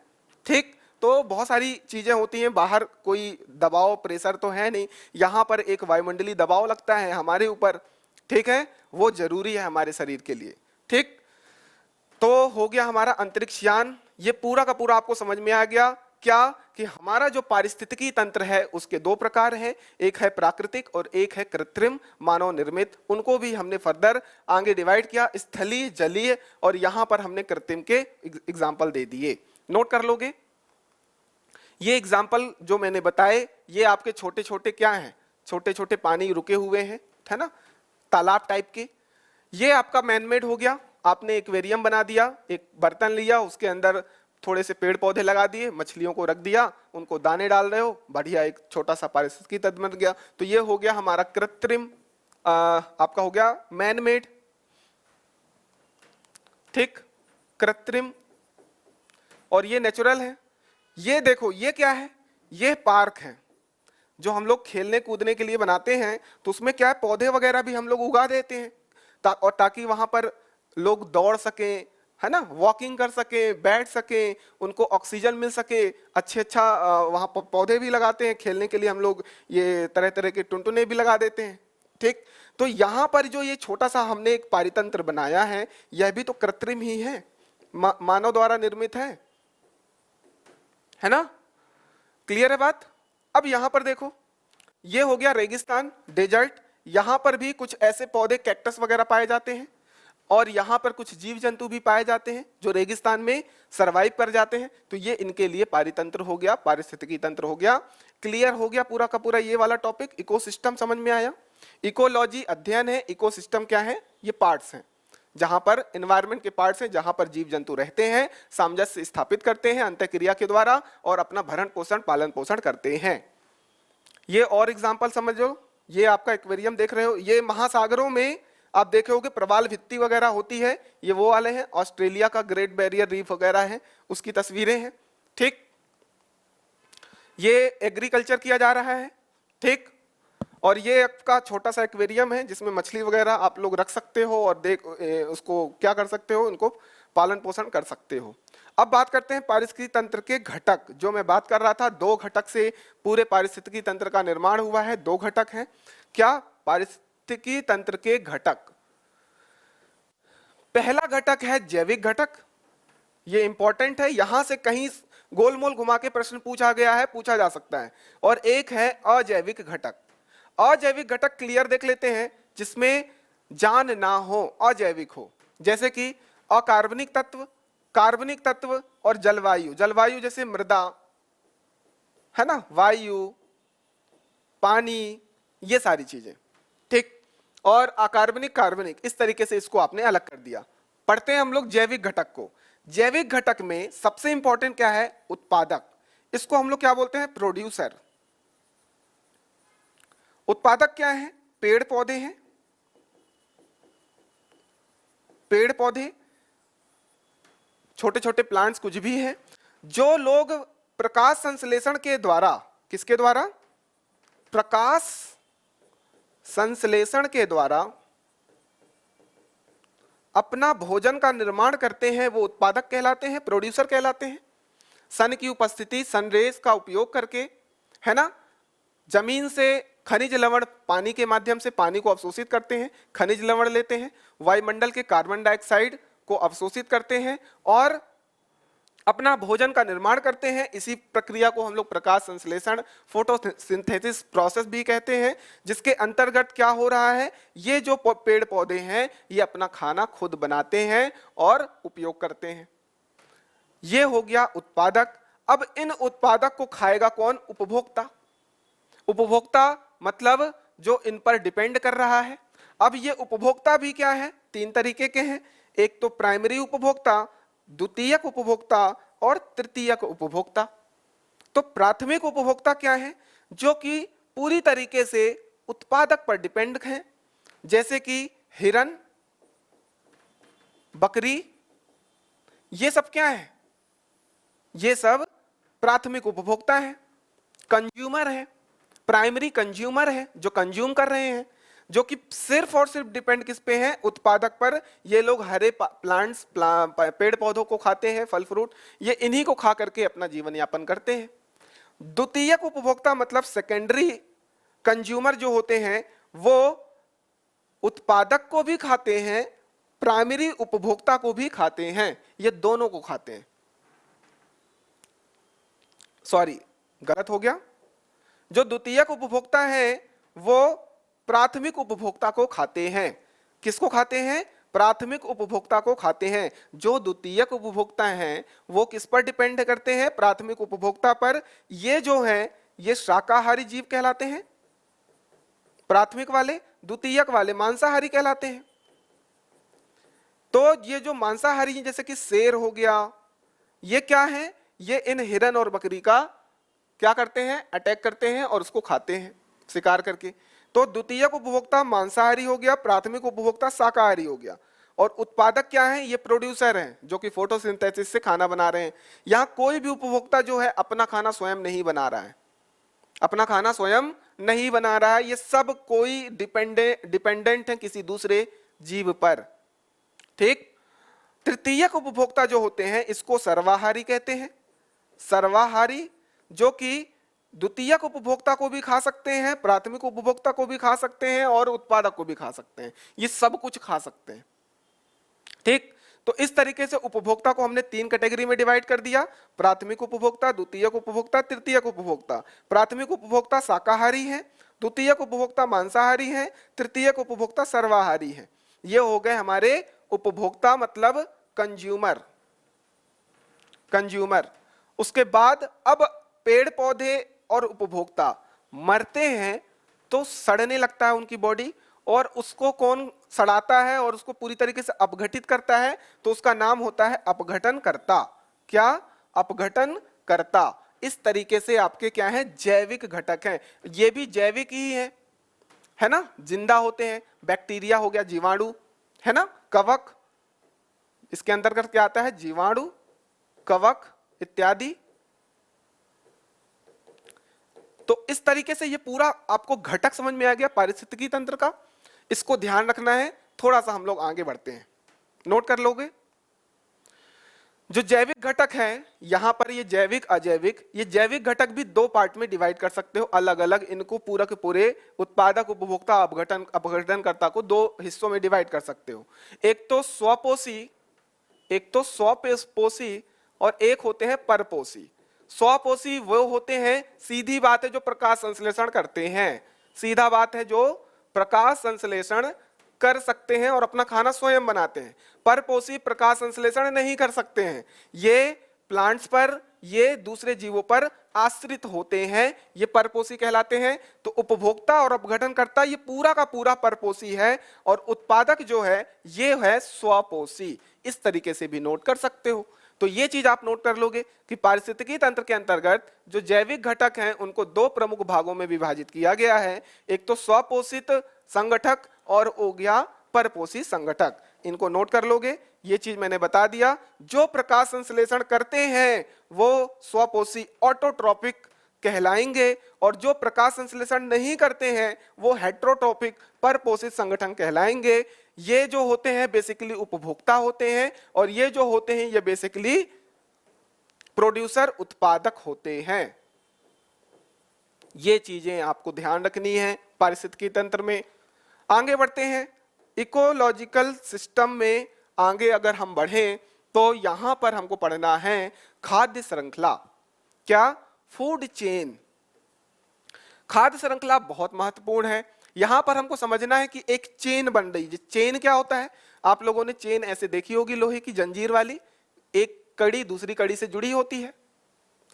ठीक, तो बहुत सारी चीजें होती हैं, बाहर कोई दबाव प्रेशर तो है नहीं, यहाँ पर एक वायुमंडलीय दबाव लगता है हमारे ऊपर, ठीक है, वो जरूरी है हमारे शरीर के लिए। ठीक, तो हो गया हमारा अंतरिक्ष यान। ये पूरा का पूरा आपको समझ में आ गया क्या, कि हमारा जो पारिस्थितिकी तंत्र है उसके दो प्रकार हैं, एक है प्राकृतिक और एक है कृत्रिम मानव निर्मित। उनको भी हमने फर्दर आगे डिवाइड किया, स्थलीय, जलीय, और यहां पर हमने कृत्रिम के एग्जाम्पल दे दिए। नोट कर लोगे, ये एग्जाम्पल जो मैंने बताए ये आपके छोटे छोटे क्या हैं, छोटे छोटे पानी रुके हुए हैं, है ना, तालाब टाइप के। ये आपका मैनमेड हो गया, आपने एक्वेरियम बना दिया, एक बर्तन लिया, उसके अंदर थोड़े से पेड़ पौधे लगा दिए, मछलियों को रख दिया, उनको दाने डाल रहे हो, बढ़िया एक छोटा सा पारिस्थितिकी तंत्र बन गया। तो ये हो गया हमारा कृत्रिम, आपका हो गया मैनमेड। ठीक, कृत्रिम, और ये नेचुरल है। ये देखो, ये क्या है, ये पार्क है जो हम लोग खेलने कूदने के लिए बनाते हैं। तो उसमें क्या है, पौधे वगैरह भी हम लोग उगा देते हैं और ताकि वहां पर लोग दौड़ सकें, है ना, वॉकिंग कर सके, बैठ सके, उनको ऑक्सीजन मिल सके, अच्छा वहां पौधे भी लगाते हैं खेलने के लिए हम लोग, ये तरह तरह के टुनटुने भी लगा देते हैं। ठीक, तो यहाँ पर जो ये छोटा सा हमने एक पारितंत्र बनाया है, यह भी तो कृत्रिम ही है, मानव द्वारा निर्मित है ना। क्लियर है बात? अब यहां पर देखो, ये हो गया रेगिस्तान, डेजर्ट। यहां पर भी कुछ ऐसे पौधे, कैक्टस वगैरह पाए जाते हैं, और यहाँ पर कुछ जीव जंतु भी पाए जाते हैं जो रेगिस्तान में सरवाइव कर जाते हैं। तो ये इनके लिए पारितंत्र हो गया, पारिस्थितिकी तंत्र हो गया। क्लियर हो गया पूरा का पूरा ये वाला टॉपिक, इकोसिस्टम समझ में आया। इकोलॉजी अध्ययन है, इकोसिस्टम क्या है, ये पार्ट्स हैं, जहां पर एनवायरनमेंट के पार्ट्स हैं, जहां पर जीव जंतु रहते हैं, सामंजस्य स्थापित करते हैं अंतःक्रिया के द्वारा और अपना भरण पोषण पालन पोषण करते हैं। ये और एग्जांपल समझो, ये आपका एक्वेरियम देख रहे हो, ये महासागरों में आप देखे होगे प्रवाल भित्ति वगैरह होती है, ये वो वाले हैं, ऑस्ट्रेलिया का ग्रेट बैरियर रीफ वगैरह है, उसकी तस्वीरें हैं। ठीक, ये एग्रीकल्चर किया जा रहा है। ठीक, और ये आपका छोटा सा एक्वेरियम है जिसमें मछली वगैरह आप लोग रख सकते हो और उसको क्या कर सकते हो, इनको पालन पोषण कर सकते हो। अब बात करते हैं पारिस्थितिकी तंत्र के घटक। जो मैं बात कर रहा था, 2 घटक से पूरे पारिस्थितिकी तंत्र का निर्माण हुआ है। 2 घटक हैं। क्या? पारिस्थितिकी तंत्र के घटक। पहला घटक है जैविक घटक, ये इंपॉर्टेंट है, यहां से कहीं गोलमोल घुमा के प्रश्न पूछा गया है, पूछा जा सकता है। और एक है अजैविक घटक। अजैविक घटक क्लियर देख लेते हैं, जिसमें जान ना हो, अजैविक हो, जैसे कि अकार्बनिक तत्व, कार्बनिक तत्व और जलवायु। जलवायु जैसे मृदा है ना, वायु, पानी, ये सारी चीजें। ठीक, और अकार्बनिक, कार्बनिक, इस तरीके से इसको आपने अलग कर दिया। पढ़ते हैं हम लोग जैविक घटक को। जैविक घटक में सबसे इंपॉर्टेंट क्या है? उत्पादक। इसको हम लोग क्या बोलते हैं? प्रोड्यूसर। उत्पादक क्या है? पेड़ पौधे हैं, पेड़ पौधे, छोटे छोटे प्लांट्स, कुछ भी है, जो लोग प्रकाश संश्लेषण के द्वारा, किसके द्वारा? प्रकाश संश्लेषण के द्वारा अपना भोजन का निर्माण करते हैं, वो उत्पादक कहलाते हैं, प्रोड्यूसर कहलाते हैं। सन की उपस्थिति, सनरेज का उपयोग करके, है ना, जमीन से खनिज लवण पानी के माध्यम से पानी को अवशोषित करते हैं, खनिज लवण लेते हैं, वायुमंडल के कार्बन डाइऑक्साइड को अवशोषित करते हैं और अपना भोजन का निर्माण करते हैं। इसी प्रक्रिया को हम लोग प्रकाश संश्लेषण, फोटोसिंथेसिस प्रोसेस भी कहते हैं, जिसके अंतर्गत क्या हो रहा है, ये जो पेड़ पौधे हैं ये अपना खाना खुद बनाते हैं और उपयोग करते हैं। ये हो गया उत्पादक। अब इन उत्पादक को खाएगा कौन? उपभोक्ता। उपभोक्ता मतलब जो इन पर डिपेंड कर रहा है। अब ये उपभोक्ता भी क्या है? 3 तरीके के हैं। एक तो प्राइमरी उपभोक्ता, द्वितीयक उपभोक्ता और तृतीयक उपभोक्ता। तो प्राथमिक उपभोक्ता क्या है? जो कि पूरी तरीके से उत्पादक पर डिपेंड है, जैसे कि हिरन, बकरी, ये सब क्या है? ये सब प्राथमिक उपभोक्ता है। कंज्यूमर है, प्राइमरी कंज्यूमर है, जो कंज्यूम कर रहे हैं, जो कि सिर्फ और सिर्फ डिपेंड किस पे है? उत्पादक पर। ये लोग हरे प्लांट्स, पेड़ पौधों को खाते हैं, फल फ्रूट, ये इन्हीं को खा करके अपना जीवन यापन करते हैं। द्वितीयक उपभोक्ता मतलब सेकेंडरी कंज्यूमर जो होते हैं, वो उत्पादक को भी खाते हैं, प्राइमरी उपभोक्ता को भी खाते हैं, ये दोनों को खाते हैं। सॉरी, गलत हो गया। जो द्वितीयक उपभोक्ता है वो प्राथमिक उपभोक्ता को खाते हैं। किसको खाते हैं? प्राथमिक उपभोक्ता को खाते हैं। जो द्वितीयक उपभोक्ता हैं वो किस पर डिपेंड करते हैं? प्राथमिक उपभोक्ता पर। ये जो है ये शाकाहारी जीव कहलाते हैं, प्राथमिक वाले। द्वितीयक वाले मांसाहारी कहलाते हैं। तो ये जो मांसाहारी हैं, जैसे कि शेर हो गया, ये क्या है? ये इन हिरन और बकरी का क्या करते हैं? अटैक करते हैं और उसको खाते हैं शिकार करके। तो द्वितीयक उपभोक्ता मांसाहारी हो गया, प्राथमिक उपभोक्ता शाकाहारी हो गया। और उत्पादक क्या है? ये प्रोड्यूसर हैं, जो कि फोटोसिंथेसिस से खाना बना रहे हैं। यहां कोई भी उपभोक्ता जो है अपना खाना स्वयं नहीं बना रहा है, अपना खाना स्वयं नहीं बना रहा है। ये सब कोई डिपेंडेंट है किसी दूसरे जीव पर। ठीक। तृतीयक उपभोक्ता जो होते हैं इसको सर्वाहारी कहते हैं। सर्वाहारी जो कि द्वितीयक उपभोक्ता को भी खा सकते हैं, प्राथमिक उपभोक्ता को भी खा सकते हैं और उत्पादक को भी खा सकते हैं, ये सब कुछ खा सकते हैं। ठीक। तो इस तरीके से उपभोक्ता को हमने 3 कैटेगरी में डिवाइड कर दिया, प्राथमिक उपभोक्ता, द्वितीयक उपभोक्ता, तृतीयक उपभोक्ता। प्राथमिक उपभोक्ता शाकाहारी है, द्वितीयक उपभोक्ता मांसाहारी है, तृतीयक उपभोक्ता सर्वाहारी है। ये हो गए हमारे उपभोक्ता मतलब कंज्यूमर। कंज्यूमर। उसके बाद अब पेड़ पौधे और उपभोक्ता मरते हैं तो सड़ने लगता है उनकी बॉडी, और उसको कौन सड़ाता है और उसको पूरी तरीके से अपघटित करता है, तो उसका नाम होता है अपघटनकर्ता। क्या? अपघटनकर्ता। इस तरीके से आपके क्या है, जैविक घटक हैं। ये भी जैविक ही है ना, जिंदा होते हैं। बैक्टीरिया हो गया, जीवाणु, है ना, कवक, इसके अंतर्गत क्या आता है, जीवाणु, कवक इत्यादि। तो इस तरीके से ये पूरा आपको घटक समझ में आ गया पारिस्थितिकी तंत्र का। इसको ध्यान रखना है। थोड़ा सा हम लोग आगे बढ़ते हैं, नोट कर लोगे। जो जैविक घटक हैं, यहां पर ये जैविक अजैविक, ये जैविक घटक भी दो पार्ट में डिवाइड कर सकते हो अलग अलग। इनको पूरा के पूरे उत्पादक, उपभोक्ता, अपघटनकर्ता को दो हिस्सों में डिवाइड कर सकते हो। एक तो स्वपोषी, और एक होते हैं परपोषी। स्वपोषी वो होते हैं, सीधी बात है, जो प्रकाश संश्लेषण करते हैं। सीधा बात है, जो प्रकाश संश्लेषण कर सकते हैं और अपना खाना स्वयं बनाते हैं। परपोषी प्रकाश संश्लेषण नहीं कर सकते हैं। ये प्लांट्स पर, ये दूसरे जीवों पर आश्रित होते हैं, ये परपोषी कहलाते हैं। तो उपभोक्ता और अपघटनकर्ता ये पूरा का पूरा परपोषी है, और उत्पादक जो है ये है स्वपोषी। इस तरीके से भी नोट कर सकते हो। तो ये चीज आप नोट कर लोगे कि पारिस्थितिकी तंत्र के अंतर्गत जो जैविक घटक हैं उनको दो प्रमुख भागों में विभाजित किया गया है। एक तो स्वपोषित संगठक और हो गया परपोषी संगठक। इनको नोट कर लोगे। ये चीज मैंने बता दिया। जो प्रकाश संश्लेषण करते हैं वो स्वपोषी ऑटोट्रॉपिक कहलाएंगे, और जो प्रकाश संश्लेषण नहीं करते हैं वो हेट्रोट्रॉपिक परपोषित संगठन कहलाएंगे। ये जो होते हैं बेसिकली उपभोक्ता होते हैं, और ये जो होते हैं ये बेसिकली प्रोड्यूसर, उत्पादक होते हैं। ये चीजें आपको ध्यान रखनी है पारिस्थितिकी तंत्र में। आगे बढ़ते हैं इकोलॉजिकल सिस्टम में। आगे अगर हम बढ़ें तो यहां पर हमको पढ़ना है खाद्य श्रृंखला। क्या? Food chain. खाद्य श्रृंखला बहुत महत्वपूर्ण है। यहां पर हमको समझना है कि एक चेन बन रही है। चेन क्या होता है? आप लोगों ने चेन ऐसे देखी होगी, लोहे की जंजीर वाली, एक कड़ी दूसरी कड़ी से जुड़ी होती है,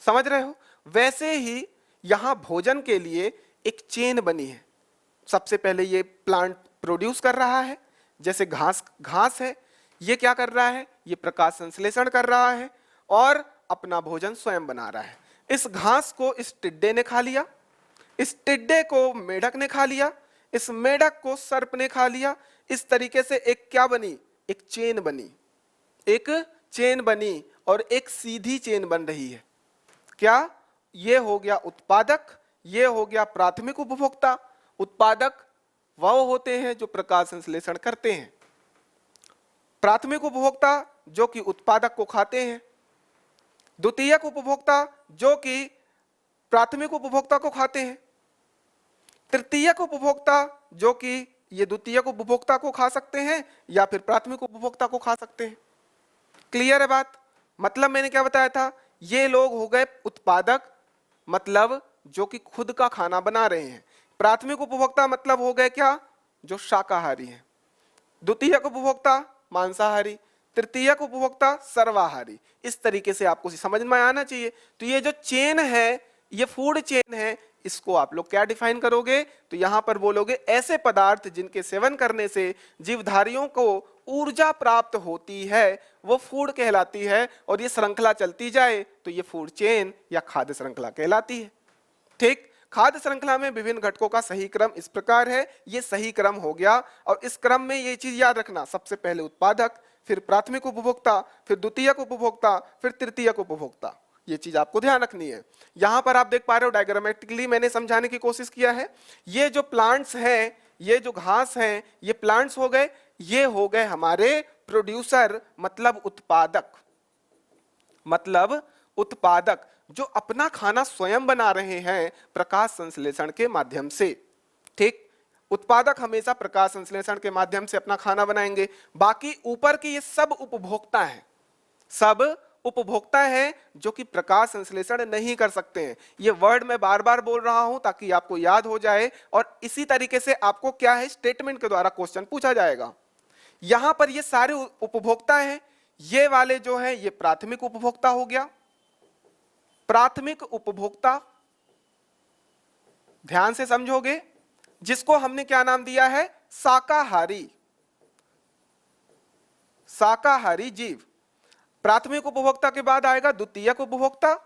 समझ रहे हो? वैसे ही यहां भोजन के लिए एक चेन बनी है। सबसे पहले ये प्लांट प्रोड्यूस कर रहा है, जैसे घास है, ये क्या कर रहा है, ये प्रकाश संश्लेषण कर रहा है और अपना भोजन स्वयं बना रहा है। इस घास को इस टिड्डे ने खा लिया, इस टिड्डे को मेढक ने खा लिया, इस मेढक को सर्प ने खा लिया। इस तरीके से एक क्या बनी, एक चेन बनी, एक चेन बनी, और एक सीधी चेन बन रही है। क्या? ये हो गया उत्पादक, ये हो गया प्राथमिक उपभोक्ता। उत्पादक वह होते हैं जो प्रकाश संश्लेषण करते हैं, प्राथमिक उपभोक्ता जो कि उत्पादक को खाते हैं, द्वितीयक उपभोक्ता जो कि प्राथमिक उपभोक्ता को खाते हैं, तृतीयक उपभोक्ता जो कि ये द्वितीयक उपभोक्ता को खा सकते हैं या फिर प्राथमिक उपभोक्ता को खा सकते हैं। क्लियर है बात? मतलब मैंने क्या बताया था, ये लोग हो गए उत्पादक, मतलब जो कि खुद का खाना बना रहे हैं। प्राथमिक उपभोक्ता मतलब हो गए क्या, जो शाकाहारी हैं। द्वितीयक उपभोक्ता मांसाहारी, तृतीयक उपभोक्ता सर्वाहारी। इस तरीके से आपको समझ में आना चाहिए। तो ये जो चेन है, ये फूड चेन है, इसको आप लोग क्या डिफाइन करोगे, तो यहां पर बोलोगे ऐसे पदार्थ जिनके सेवन करने से जीवधारियों को ऊर्जा प्राप्त होती है वो फूड कहलाती है, और ये श्रृंखला चलती जाए तो ये फूड चेन या खाद्य श्रृंखला कहलाती है। ठीक? खाद्य श्रृंखला में विभिन्न घटकों का सही क्रम इस प्रकार है, ये सही क्रम हो गया। और इस क्रम में ये चीज याद रखना, सबसे पहले उत्पादक, फिर प्राथमिक उपभोक्ता, फिर द्वितीयक उपभोक्ता, फिर तृतीयक उपभोक्ता। ये चीज आपको ध्यान रखनी है। यहां पर आप देख पा रहे हो डायग्रामेटिकली मैंने समझाने की कोशिश किया है। ये जो प्लांट्स हैं, ये जो घास हैं, ये प्लांट्स हो गए, ये हो गए हमारे प्रोड्यूसर, मतलब उत्पादक, जो अपना खाना स्वयं बना रहे हैं प्रकाश संश्लेषण के माध्यम से। ठीक? उत्पादक हमेशा प्रकाश संश्लेषण के माध्यम से अपना खाना बनाएंगे। बाकी ऊपर के ये सब उपभोक्ता हैं, सब उपभोक्ता है जो कि प्रकाश संश्लेषण नहीं कर सकते हैं। ये वर्ड मैं बार बार बोल रहा हूं ताकि आपको याद हो जाए, और इसी तरीके से आपको क्या है, स्टेटमेंट के द्वारा क्वेश्चन पूछा जाएगा। यहां पर ये सारे उपभोक्ता हैं, ये वाले जो हैं ये प्राथमिक उपभोक्ता हो गया। प्राथमिक उपभोक्ता ध्यान से समझोगे, जिसको हमने क्या नाम दिया है, शाकाहारी। शाकाहारी जीव। प्राथमिक उपभोक्ता के बाद आएगा द्वितीयक उपभोक्ता,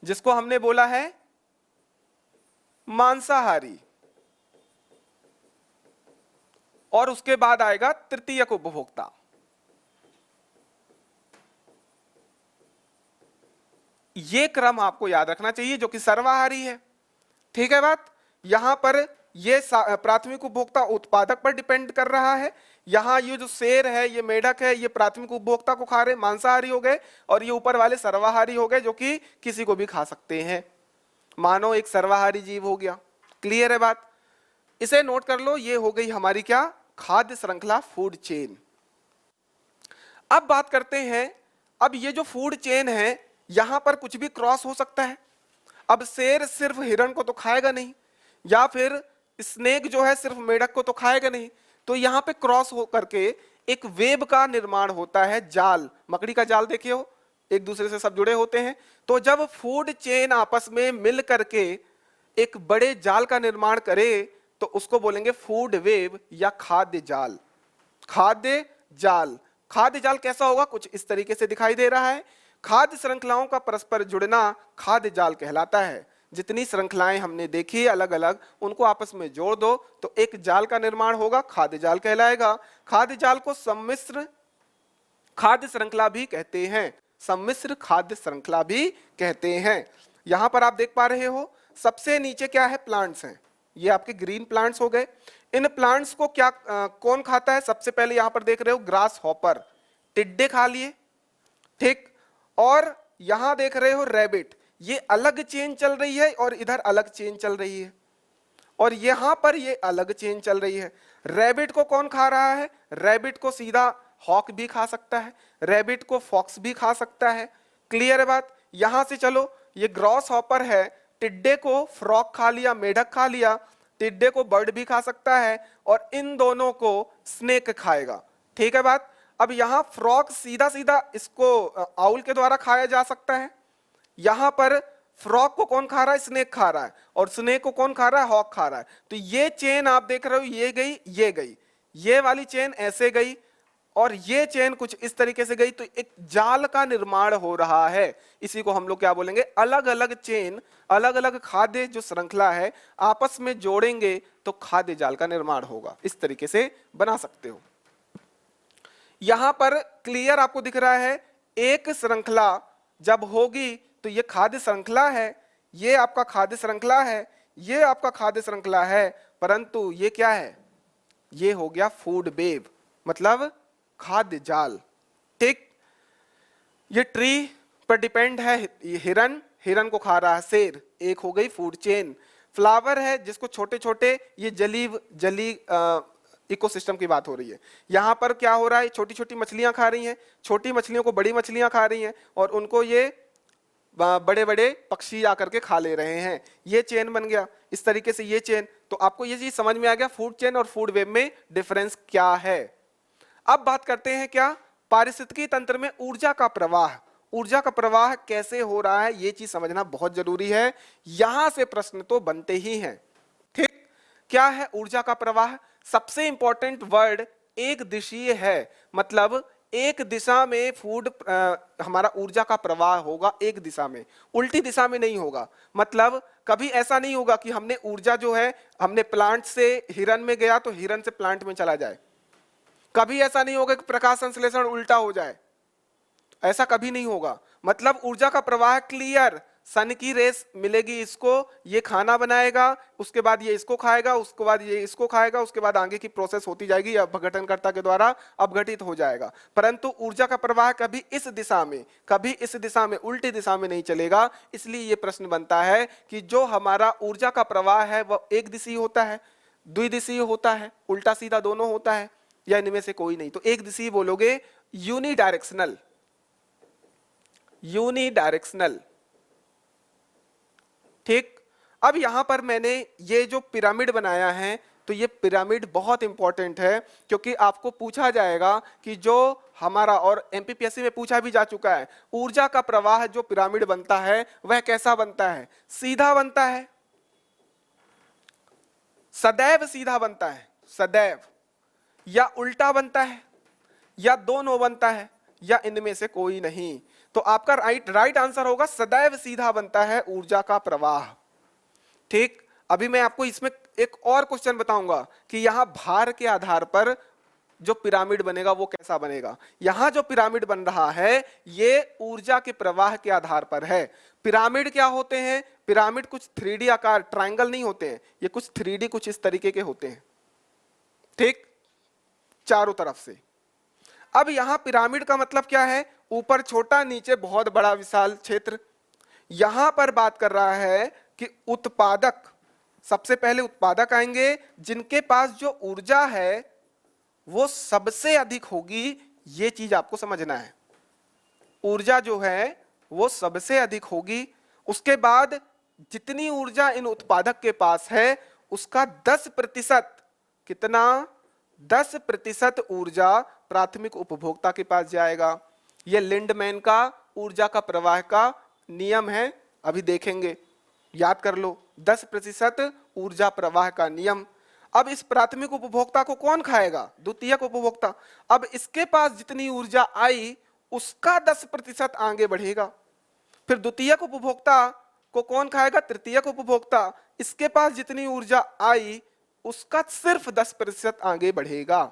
जिसको हमने बोला है मांसाहारी, और उसके बाद आएगा तृतीयक उपभोक्ता। ये क्रम आपको याद रखना चाहिए, जो कि सर्वाहारी है। ठीक है बात। यहां पर ये प्राथमिक उपभोक्ता उत्पादक पर डिपेंड कर रहा है। यहाँ ये जो शेर है, ये मेढक है, ये प्राथमिक उपभोक्ता को खा रहे, मांसाहारी हो गए, और ये ऊपर वाले सर्वाहारी हो गए, जो कि किसी को भी खा सकते हैं। मानव एक सर्वाहारी जीव हो गया। क्लियर है बात। इसे नोट कर लो, ये हो गई हमारी क्या, खाद्य श्रृंखला, फूड चेन। अब बात करते हैं, अब ये जो फूड चेन है, यहां पर कुछ भी क्रॉस हो सकता है। अब शेर सिर्फ हिरण को तो खाएगा नहीं, या फिर स्नेक जो है सिर्फ मेढक को तो खाएगा नहीं, तो यहां पे क्रॉस हो करके एक वेब का निर्माण होता है। जाल, मकड़ी का जाल देखे हो, एक दूसरे से सब जुड़े होते हैं। तो जब फूड चेन आपस में मिल करके एक बड़े जाल का निर्माण करे, तो उसको बोलेंगे फूड वेब या खाद्य जाल। खाद्य जाल। खाद्य जाल कैसा होगा, कुछ इस तरीके से दिखाई दे रहा है। खाद्य श्रृंखलाओं का परस्पर जुड़ना खाद्य जाल कहलाता है। जितनी श्रृंखलाएं हमने देखी अलग अलग, उनको आपस में जोड़ दो तो एक जाल का निर्माण होगा, खाद्य जाल कहलाएगा। खाद्य जाल को सम्मिश्र खाद्य श्रृंखला भी कहते हैं। सम्मिश्र खाद्य श्रृंखला भी कहते हैं। यहां पर आप देख पा रहे हो, सबसे नीचे क्या है, प्लांट्स हैं। ये आपके ग्रीन प्लांट्स हो गए। इन प्लांट्स को क्या कौन खाता है, सबसे पहले यहां पर देख रहे हो ग्रास हॉपर, टिड्डे खा लिए। ठीक। और यहां देख रहे हो रैबिट, ये अलग चेन चल रही है और इधर अलग चेन चल रही है, और यहां पर ये अलग चेन चल रही है। रैबिट को कौन खा रहा है, रैबिट को सीधा हॉक भी खा सकता है, रैबिट को फॉक्स भी खा सकता है। क्लियर है बात। यहां से चलो, ये ग्रॉस हॉपर है, टिड्डे को फ्रॉक खा लिया, मेढक खा लिया, टिड्डे को बर्ड भी खा सकता है, और इन दोनों को स्नेक खाएगा। ठीक है बात। अब यहां फ्रॉक सीधा सीधा इसको आउल के द्वारा खाया जा सकता है। यहां पर फ्रॉक को कौन खा रहा है, स्नेक खा रहा है, और स्नेक को कौन खा रहा है, हॉक खा रहा है। तो ये चेन आप देख रहे हो, ये गई, ये गई, ये वाली चेन ऐसे गई, और ये चेन कुछ इस तरीके से गई, तो एक जाल का निर्माण हो रहा है। इसी को हम लोग क्या बोलेंगे, अलग अलग चेन, अलग अलग खाद्य जो श्रृंखला है आपस में जोड़ेंगे तो खाद्य जाल का निर्माण होगा। इस तरीके से बना सकते हो। यहां पर क्लियर आपको दिख रहा है, एक श्रृंखला जब होगी तो ये खाद्य श्रृंखला है, ये आपका खाद्य श्रृंखला है, ये आपका खाद्य श्रृंखला है, परंतु ये क्या है, ये हो गया फूड वेब, मतलब खाद्य जाल। ठीक। ये ट्री पर डिपेंड है, हिरन, हिरन को खा रहा है शेर, एक हो गई फूड चेन। फ्लावर है, जिसको छोटे छोटे, ये जली इकोसिस्टम की बात हो रही है। यहां पर क्या हो रहा है, छोटी छोटी मछलियां खा रही हैं, छोटी मछलियों को बड़ी मछलियां खा रही हैं, और उनको ये बड़े बड़े पक्षी आकर के खा ले रहे हैं। ये चेन बन गया। इस तरीके से ये चेन। तो आपको ये चीज समझ में आ गया, फूड चेन और फूड वेब में डिफरेंस क्या है। अब बात करते हैं क्या, पारिस्थितिकी तंत्र में ऊर्जा का प्रवाह। ऊर्जा का प्रवाह कैसे हो रहा है, ये चीज समझना बहुत जरूरी है। यहां से प्रश्न तो बनते ही हैं। ठीक। क्या है ऊर्जा का प्रवाह। सबसे इंपॉर्टेंट वर्ड एक दिशीय है, मतलब एक दिशा में फूड हमारा ऊर्जा का प्रवाह होगा, एक दिशा में, उल्टी दिशा में नहीं होगा। मतलब कभी ऐसा नहीं होगा कि हमने ऊर्जा जो है, हमने प्लांट से हिरन में गया तो हिरन से प्लांट में चला जाए। कभी ऐसा नहीं होगा कि प्रकाश संश्लेषण उल्टा हो जाए, ऐसा कभी नहीं होगा। मतलब ऊर्जा का प्रवाह क्लियर, सन की रेस मिलेगी इसको, ये खाना बनाएगा, उसके बाद ये इसको खाएगा, उसके बाद ये इसको खाएगा, उसके बाद आगे की प्रोसेस होती जाएगी, अपघटनकर्ता के द्वारा अपघटित हो जाएगा। परंतु ऊर्जा का प्रवाह कभी इस दिशा में, कभी इस दिशा में, उल्टी दिशा में नहीं चलेगा। इसलिए ये प्रश्न बनता है कि जो हमारा ऊर्जा का प्रवाह है वह एक दिशीय होता है, द्विदिशीय होता है, उल्टा सीधा दोनों होता है, या इनमें से कोई नहीं। तो एक दिशीय बोलोगे, यूनिडायरेक्शनल, यूनिडायरेक्शनल। ठीक। अब यहां पर मैंने ये जो पिरामिड बनाया है, तो ये पिरामिड बहुत इंपॉर्टेंट है, क्योंकि आपको पूछा जाएगा कि जो हमारा, और एमपीपीएससी में पूछा भी जा चुका है, ऊर्जा का प्रवाह जो पिरामिड बनता है वह कैसा बनता है? सीधा बनता है, सदैव सीधा बनता है, सदैव, या उल्टा बनता है, या दोनों बनता है, या इनमें से कोई नहीं? तो आपका राइट आंसर होगा सदैव सीधा बनता है ऊर्जा का प्रवाह। ठीक, अभी मैं आपको इसमें एक और क्वेश्चन बताऊंगा कि यहां भार के आधार पर जो पिरामिड बनेगा वो कैसा बनेगा। यहां जो पिरामिड बन रहा है ये ऊर्जा के प्रवाह के आधार पर है। पिरामिड क्या होते हैं? पिरामिड कुछ 3D आकार, ट्रायंगल नहीं होते हैं, ये कुछ 3D कुछ इस तरीके के होते हैं, ठीक, चारों तरफ से। अब यहां पिरामिड का मतलब क्या है? ऊपर छोटा, नीचे बहुत बड़ा विशाल क्षेत्र। यहां पर बात कर रहा है कि उत्पादक, सबसे पहले उत्पादक आएंगे जिनके पास जो ऊर्जा है वो सबसे अधिक होगी। ये चीज आपको समझना है, ऊर्जा जो है वो सबसे अधिक होगी। उसके बाद जितनी ऊर्जा इन उत्पादक के पास है उसका 10%, कितना? 10% ऊर्जा प्राथमिक उपभोक्ता के पास जाएगा। ये लिंडमैन का ऊर्जा का प्रवाह का नियम है, अभी देखेंगे, याद कर लो, 10% ऊर्जा प्रवाह का नियम। अब इस प्राथमिक उपभोक्ता को कौन खाएगा? द्वितीयक उपभोक्ता। अब इसके पास जितनी ऊर्जा आई उसका 10% आगे बढ़ेगा। फिर द्वितीयक उपभोक्ता को कौन खाएगा? तृतीयक उपभोक्ता। इसके पास जितनी ऊर्जा आई उसका सिर्फ 10% आगे बढ़ेगा।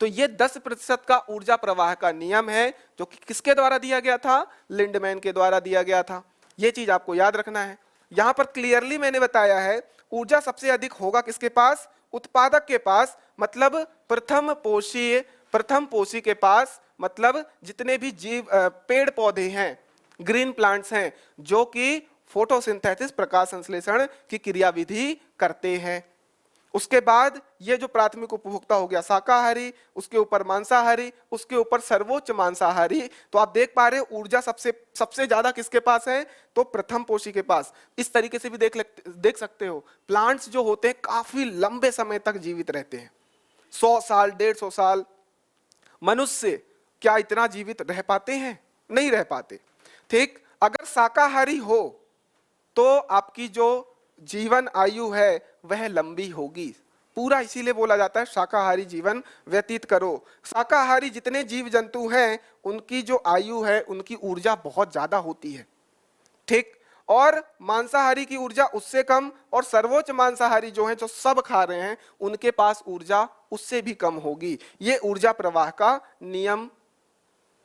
तो ये 10% का ऊर्जा प्रवाह का नियम है जो कि किसके द्वारा दिया गया था? लिंडमैन के द्वारा दिया गया था। ये चीज आपको याद रखना है। यहां पर क्लियरली मैंने बताया है ऊर्जा सबसे अधिक होगा किसके पास? उत्पादक के पास, मतलब प्रथम पोषी के पास, मतलब जितने भी जीव, पेड़ पौधे हैं, ग्रीन प्लांट्स हैं जो कि फोटोसिंथेसिस, प्रकाश संश्लेषण की क्रियाविधि करते हैं। उसके बाद ये जो प्राथमिक उपभोक्ता हो गया शाकाहारी, उसके ऊपर मांसाहारी, उसके ऊपर सर्वोच्च मांसाहारी। तो आप देख पा रहे हो ऊर्जा सबसे ज्यादा किसके पास है? तो प्रथम पोषी के पास। इस तरीके से भी देख सकते हो प्लांट्स जो होते हैं काफी लंबे समय तक जीवित रहते हैं, 100 साल, 150 साल। मनुष्य क्या इतना जीवित रह पाते हैं? नहीं रह पाते। ठीक, अगर शाकाहारी हो तो आपकी जो जीवन आयु है वह लंबी होगी। पूरा इसीलिए बोला जाता है शाकाहारी जीवन व्यतीत करो। शाकाहारी जितने जीव जंतु हैं उनकी जो आयु है, उनकी ऊर्जा बहुत ज्यादा होती है, ठीक, और मांसाहारी की ऊर्जा उससे कम, और सर्वोच्च मांसाहारी जो हैं, जो सब खा रहे हैं, उनके पास ऊर्जा उससे भी कम होगी। ये ऊर्जा प्रवाह का नियम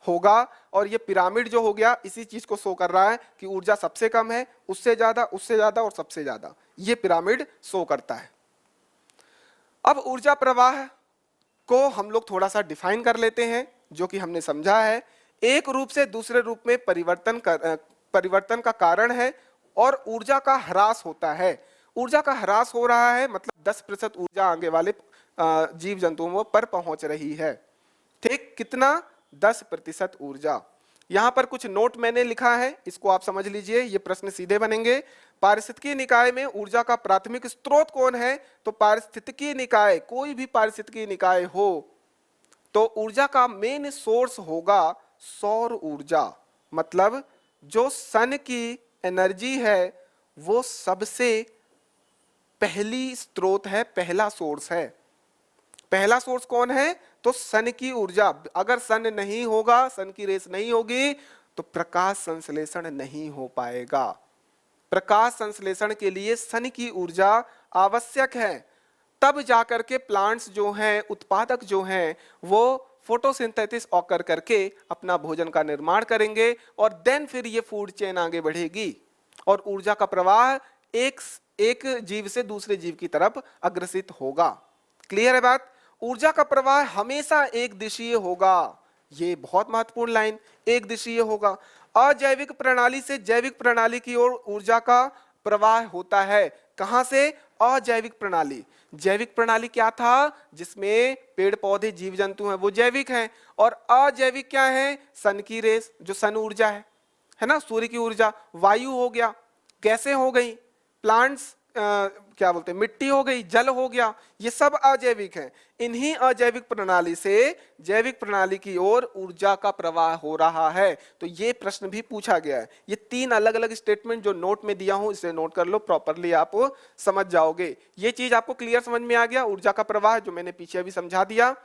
होगा। और ये पिरामिड जो हो गया इसी चीज को शो कर रहा है कि ऊर्जा सबसे कम है, उससे ज्यादा, उससे ज्यादा और सबसे ज्यादा। ये पिरामिड शो करता है। अब ऊर्जा प्रवाह को हम लोग थोड़ा सा डिफाइन कर लेते हैं, जो कि हमने समझा है एक रूप से दूसरे रूप में परिवर्तन का कारण है और ऊर्जा का ह्रास होता है। ऊर्जा का ह्रास हो रहा है मतलब 10% ऊर्जा आगे वाले जीव जंतुओं पर पहुंच रही है। ठीक, कितना? 10% ऊर्जा। यहां पर कुछ नोट मैंने लिखा है, इसको आप समझ लीजिए, ये प्रश्न सीधे बनेंगे। पारिस्थितिकीय निकाय में ऊर्जा का प्राथमिक स्रोत कौन है? तो पारिस्थितिकीय निकाय, कोई भी पारिस्थितिकीय निकाय हो तो ऊर्जा का मेन सोर्स होगा सौर ऊर्जा। मतलब जो सन की एनर्जी है वो सबसे पहली स्रोत है, पहला सोर्स है। पहला सोर्स कौन है? तो सन की ऊर्जा। अगर सन नहीं होगा, सन की रेस नहीं होगी तो प्रकाश संश्लेषण नहीं हो पाएगा। प्रकाश संश्लेषण के लिए सन की ऊर्जा आवश्यक है, तब जाकर के प्लांट्स जो हैं, उत्पादक जो हैं, वो फोटोसिंथेसिस ऑकर करके अपना भोजन का निर्माण करेंगे और देन फिर ये फूड चेन आगे बढ़ेगी और ऊर्जा का प्रवाह एक जीव से दूसरे जीव की तरफ अग्रसित होगा। क्लियर है बात? ऊर्जा का प्रवाह हमेशा एक दिशीय होगा। ये बहुत महत्वपूर्ण लाइन, एक दिशीय होगा। अजैविक प्रणाली से जैविक प्रणाली की ओर ऊर्जा का प्रवाह होता है। कहां से? अजैविक प्रणाली। जैविक प्रणाली क्या था? जिसमें पेड़ पौधे जीव जंतु हैं वो जैविक हैं, और अजैविक क्या है? सन की रेस, जो सन ऊर्जा है ना, सूर्य की ऊर्जा। वायु हो गया, गैसें हो गई, प्लांट्स क्या बोलते हैं, मिट्टी हो गई, जल हो गया, ये सब अजैविक हैं। इन्हीं अजैविक प्रणाली से जैविक प्रणाली की ओर ऊर्जा का प्रवाह हो रहा है। तो ये प्रश्न भी पूछा गया है। ये 3 अलग अलग स्टेटमेंट जो नोट में दिया हूं, इसे नोट कर लो, प्रॉपरली आप समझ जाओगे। ये चीज आपको क्लियर समझ में आ गया, ऊर्जा का प्रवाह जो मैंने पीछे अभी समझा दिया।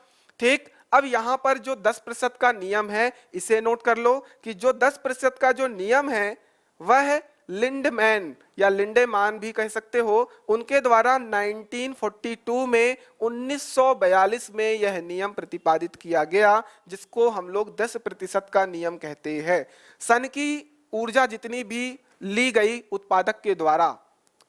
ठीक, अब यहां पर जो 10% का नियम है इसे नोट कर लो कि जो 10% का जो नियम है वह लिंडमैन या लिंडेमान भी कह सकते हो, उनके द्वारा 1942 में 1942 में यह नियम प्रतिपादित किया गया, जिसको हम लोग 10% का नियम कहते हैं। सन की ऊर्जा जितनी भी ली गई उत्पादक के द्वारा,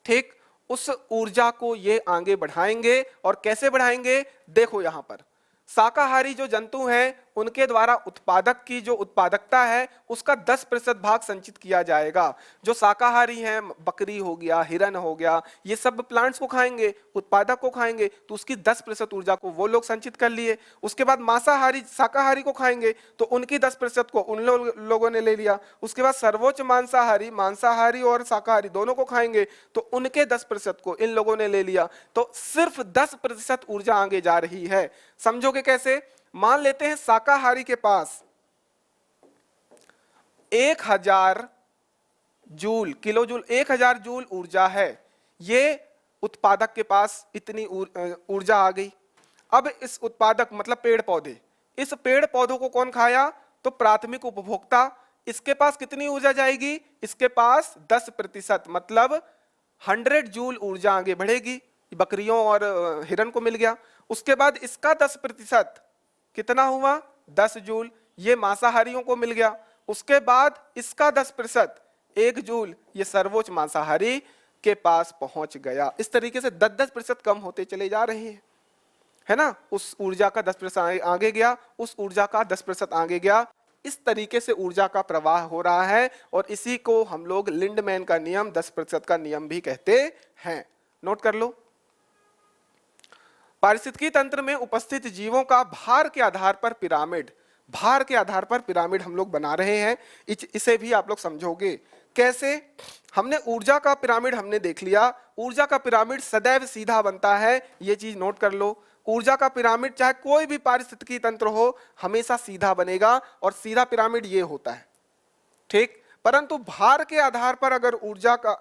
ठीक, उस ऊर्जा को ये आगे बढ़ाएंगे। और कैसे बढ़ाएंगे, देखो यहां पर शाकाहारी जो जंतु हैं उनके द्वारा उत्पादक की जो उत्पादकता है उसका 10% भाग संचित किया जाएगा। जो शाकाहारी हैं, बकरी हो गया, हिरन हो गया, ये सब प्लांट्स को खाएंगे, उत्पादक को खाएंगे, तो उसकी 10% ऊर्जा को वो लोग संचित कर लिए। उसके बाद मांसाहारी शाकाहारी को खाएंगे तो उनकी 10% को उन लोगों ने ले लिया। उसके बाद सर्वोच्च मांसाहारी, मांसाहारी और शाकाहारी दोनों को खाएंगे तो उनके 10% को इन लोगों ने ले लिया। तो सिर्फ 10% ऊर्जा आगे जा रही है। समझोगे कैसे? मान लेते हैं शाकाहारी के पास 1000 जूल, किलो जूल, 1000 जूल ऊर्जा है। ये उत्पादक के पास इतनी ऊर्जा आ गई। अब इस उत्पादक मतलब पेड़ पौधे, इस पेड़ पौधों को कौन खाया? तो प्राथमिक उपभोक्ता। इसके पास कितनी ऊर्जा जाएगी? इसके पास 10%, मतलब 100 जूल ऊर्जा आगे बढ़ेगी। बकरियों और हिरन को मिल गया। उसके बाद इसका 10% कितना हुआ? 10 जूल, ये मांसाहारियों को मिल गया। उसके बाद इसका 10%, 1 जूल, ये सर्वोच्च मांसाहारी के पास पहुंच गया। इस तरीके से 10-10% कम होते चले जा रहे हैं, है ना। उस ऊर्जा का 10% आगे गया, उस ऊर्जा का 10% आगे गया। इस तरीके से ऊर्जा का प्रवाह हो रहा है और इसी को हम लोग लिंडमैन का नियम, 10% का नियम भी कहते हैं। नोट कर लो। पारिस्थितिकी तंत्र में उपस्थित जीवों का भार के आधार पर पिरामिड, भार के आधार पर पिरामिड हम लोग बना रहे हैं। इसे भी आप लोग समझोगे कैसे। हमने ऊर्जा का पिरामिड हमने देख लिया। ऊर्जा का पिरामिड सदैव सीधा बनता है, ये चीज नोट कर लो। ऊर्जा का पिरामिड चाहे कोई भी पारिस्थितिकी तंत्र हो हमेशा सीधा बनेगा और सीधा पिरामिड ये होता है, ठीक। परंतु भार के आधार पर अगर ऊर्जा का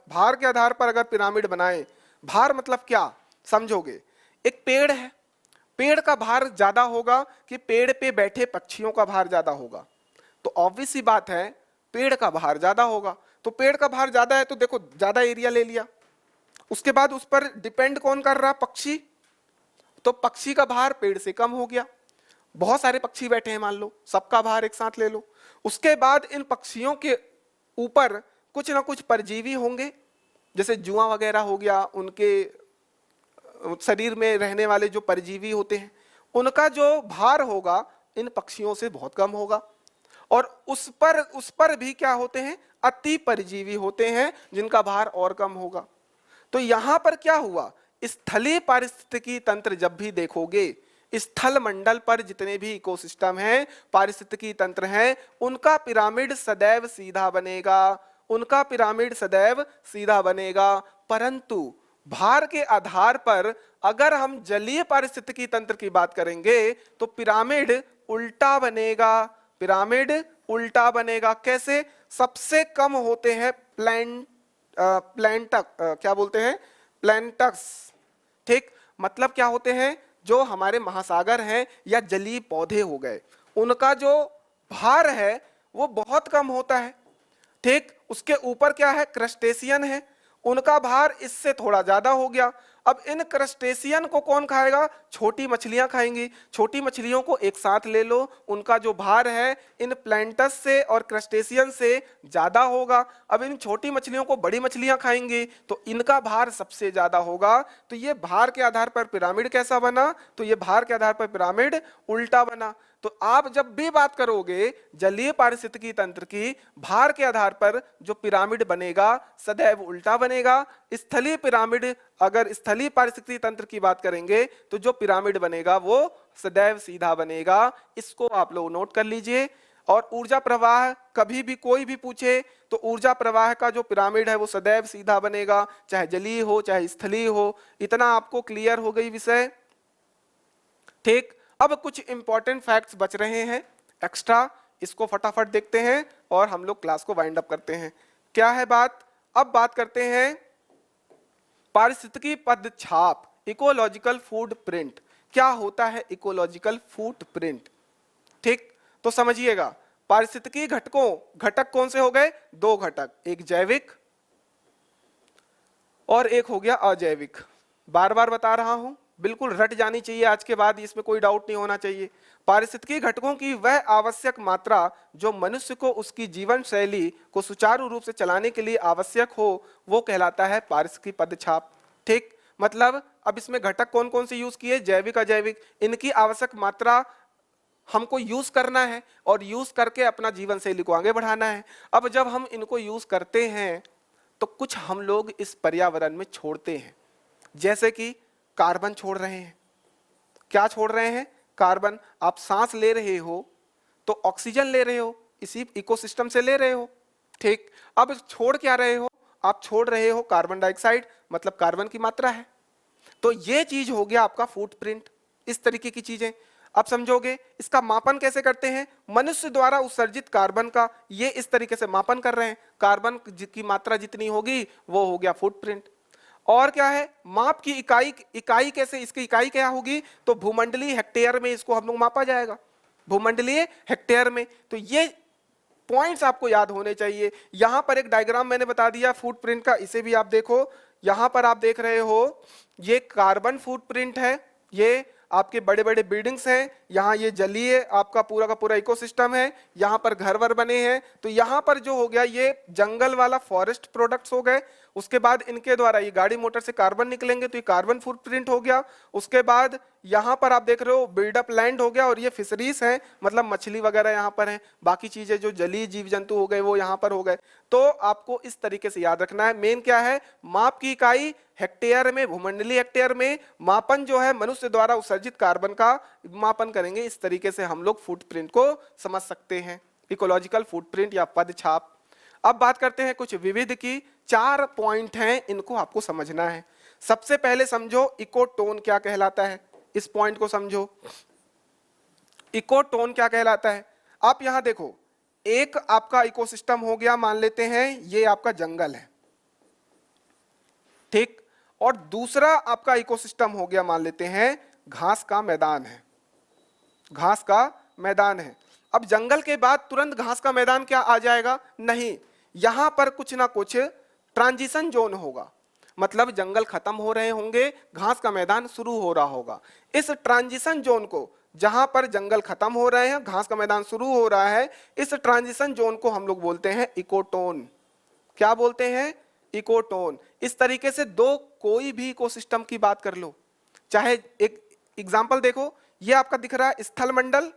भार के आधार पर अगर पिरामिड बनाए, भार मतलब क्या समझोगे। एक पेड़ है, पेड़ का भार ज्यादा होगा कि पेड़ पे बैठे पक्षियों का भार ज्यादा होगा? तो ऑब्वियस सी बात है पेड़ का भार ज्यादा होगा। तो पेड़ का भार ज्यादा है तो देखो ज्यादा एरिया ले लिया। उसके बाद उस पर डिपेंड कौन कर रहा? पक्षी। तो पक्षी का भार पेड़ से कम हो गया। बहुत सारे पक्षी बैठे हैं मान लो, सबका भार एक साथ ले लो। उसके बाद इन पक्षियों के ऊपर कुछ ना कुछ परजीवी होंगे, जैसे जुआ वगैरह हो गया, उनके शरीर में रहने वाले जो परजीवी होते हैं उनका जो भार होगा इन पक्षियों से बहुत कम होगा। और उस पर भी क्या होते हैं? अति परजीवी होते हैं जिनका भार और कम होगा। तो यहां पर क्या हुआ? स्थलीय पारिस्थितिकी तंत्र जब भी देखोगे, स्थल मंडल पर जितने भी इकोसिस्टम हैं, पारिस्थितिकी तंत्र हैं, उनका पिरामिड सदैव सीधा बनेगा, उनका पिरामिड सदैव सीधा बनेगा। परंतु भार के आधार पर अगर हम जलीय पारिस्थितिकी तंत्र की बात करेंगे तो पिरामिड उल्टा बनेगा। पिरामिड उल्टा बनेगा। कैसे? सबसे कम होते हैं प्लैंटक, क्या बोलते हैं? प्लैंटक्स, ठीक। मतलब क्या होते हैं? जो हमारे महासागर हैं या जलीय पौधे हो गए, उनका जो भार है वो बहुत कम होता है, ठीक। उसके ऊपर क्या है? क्रस्टेशियन है, उनका भार इससे थोड़ा ज्यादा हो गया। अब इन क्रस्टेशियन को कौन खाएगा? छोटी मछलियां खाएंगी। छोटी मछलियों को एक साथ ले लो, उनका जो भार है इन प्लैंटस से और क्रस्टेशियन से ज्यादा होगा। अब इन छोटी मछलियों को बड़ी मछलियां खाएंगी तो इनका भार सबसे ज्यादा होगा। तो ये भार के आधार पर पिरामिड कैसा बना? तो ये भार के आधार पर पिरामिड उल्टा बना। तो आप जब भी बात करोगे जलीय पारिस्थितिकी तंत्र की, भार के आधार पर जो पिरामिड बनेगा सदैव उल्टा बनेगा। स्थलीय पिरामिड, अगर स्थलीय पारिस्थितिकी तंत्र की बात करेंगे तो जो पिरामिड बनेगा वो सदैव सीधा बनेगा। इसको आप लोग नोट कर लीजिए। और ऊर्जा प्रवाह कभी भी कोई भी पूछे तो ऊर्जा प्रवाह का जो पिरामिड है वो सदैव सीधा बनेगा, चाहे जलीय हो चाहे स्थलीय हो। इतना आपको क्लियर हो गई विषय, ठीक। अब कुछ इंपॉर्टेंट फैक्ट्स बच रहे हैं एक्स्ट्रा, इसको फटाफट देखते हैं और हम लोग क्लास को वाइंड अप करते हैं। क्या है बात? अब बात करते हैं पारिस्थितिकी पदछाप, इकोलॉजिकल फुटप्रिंट। क्या होता है इकोलॉजिकल फुटप्रिंट? ठीक, तो समझिएगा पारिस्थितिकी घटक कौन से हो गए? दो घटक, एक जैविक और एक हो गया अजैविक। बार बार बता रहा हूं, बिल्कुल रट जानी चाहिए आज के बाद, इसमें कोई डाउट नहीं होना चाहिए। पारिस्थितिकी घटकों की वह आवश्यक मात्रा जो मनुष्य को उसकी जीवन शैली को सुचारू रूप से चलाने के लिए आवश्यक हो, वो कहलाता है पारिस्थितिकी पदछाप। ठीक, मतलब अब इसमें घटक कौन कौन से यूज किए? जैविक अजैविक। इनकी आवश्यक मात्रा हमको यूज करना है और यूज करके अपना जीवन शैली को आगे बढ़ाना है। अब जब हम इनको यूज करते हैं तो कुछ हम लोग इस पर्यावरण में छोड़ते हैं, जैसे कि कार्बन छोड़ रहे हैं। क्या छोड़ रहे हैं? कार्बन। आप सांस ले रहे हो तो ऑक्सीजन ले रहे हो, इसी इकोसिस्टम से ले रहे हो। ठीक, अब छोड़ क्या रहे हो? आप छोड़ रहे हो कार्बन डाइऑक्साइड, मतलब कार्बन की मात्रा है। तो ये चीज हो गया आपका फुटप्रिंट। इस तरीके की चीजें आप समझोगे। इसका मापन कैसे करते हैं? मनुष्य द्वारा उत्सर्जित कार्बन का ये इस तरीके से मापन कर रहे हैं। कार्बन की मात्रा जितनी होगी वो हो गया फुटप्रिंट। और क्या है? माप की इकाई कैसे? इसकी इकाई क्या होगी? तो भूमंडलीय हेक्टेयर में इसको हम लोग मापा जाएगा, भूमंडलीय हेक्टेयर में। तो ये पॉइंट्स आपको याद होने चाहिए। यहां पर एक डायग्राम मैंने बता दिया फुटप्रिंट का, इसे भी आप देखो। यहां पर आप देख रहे हो ये कार्बन फुटप्रिंट है, ये आपके बड़े बड़े बिल्डिंग्स हैं, यहाँ ये जलीय आपका पूरा का पूरा इकोसिस्टम है, यहाँ पर घर वर बने हैं। तो यहाँ पर जो हो गया ये जंगल वाला फॉरेस्ट प्रोडक्ट्स हो गए। उसके बाद इनके द्वारा ये गाड़ी मोटर से कार्बन निकलेंगे तो ये कार्बन फुटप्रिंट हो गया। उसके बाद यहाँ पर आप देख रहे हो बिल्डअप लैंड हो गया, और ये फिशरीज हैं, मतलब मछली वगैरह यहाँ पर है। बाकी चीजें जो जलीय जीव जंतु हो गए वो यहाँ पर हो गए। तो आपको इस तरीके से याद रखना है। मेन क्या है? माप की इकाई हेक्टेयर में, भूमंडलीय हेक्टेयर में। मापन जो है मनुष्य द्वारा उत्सर्जित कार्बन का मापन करेंगे। इस तरीके से हम लोग फुटप्रिंट को समझ सकते हैं, इकोलॉजिकल फुटप्रिंट या पदछाप। अब बात करते हैं कुछ विविध की। 4 पॉइंट हैं, इनको आपको समझना है। सबसे पहले समझो इकोटोन क्या कहलाता है, इस पॉइंट को समझो। इकोटोन क्या कहलाता है? आप यहां देखो, एक आपका इकोसिस्टम हो गया, मान लेते हैं ये आपका जंगल है, ठीक। और दूसरा आपका इकोसिस्टम हो गया, मान लेते हैं घास का मैदान है, घास का मैदान है। अब जंगल के बाद तुरंत घास का मैदान क्या आ जाएगा? नहीं, यहां पर कुछ ना कुछ ट्रांजिशन जोन होगा, मतलब जंगल खत्म हो रहे होंगे, घास का मैदान शुरू हो रहा होगा। इस ट्रांजिशन जोन को, जहां पर जंगल खत्म हो रहे हैं, घास का मैदान शुरू हो रहा है, इस ट्रांजिशन जोन को हम लोग बोलते हैं इकोटोन। क्या बोलते हैं? इकोटोन। इस तरीके से दो कोई भी इकोसिस्टम की बात कर लो, चाहे एक एग्जांपल देखो, ये आपका दिख रहा है स्थल मंडल,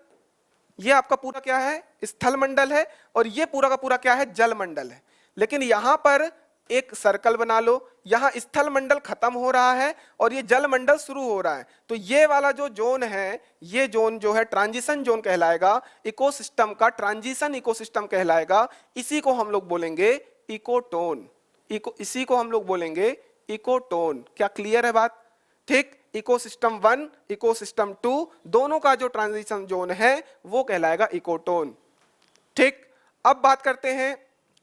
ये आपका पूरा क्या है? स्थल मंडल है, और ये पूरा का पूरा क्या है? जल मंडल है। लेकिन यहां पर एक सर्कल बना लो, यहां स्थल मंडल खत्म हो रहा है और ये जल मंडल शुरू हो रहा है। तो ये वाला जो जोन है, ये जोन जो है ट्रांजिशन जोन कहलाएगा, इकोसिस्टम का ट्रांजिशन इकोसिस्टम कहलाएगा। इसी को हम लोग बोलेंगे इकोटोन। इसी को हम लोग बोलेंगे इकोटोन। क्या क्लियर है बात? ठीक, इकोसिस्टम 1 इकोसिस्टम 2 दोनों का जो ट्रांजिशन जोन है वो कहलाएगा इकोटोन। ठीक, अब बात करते हैं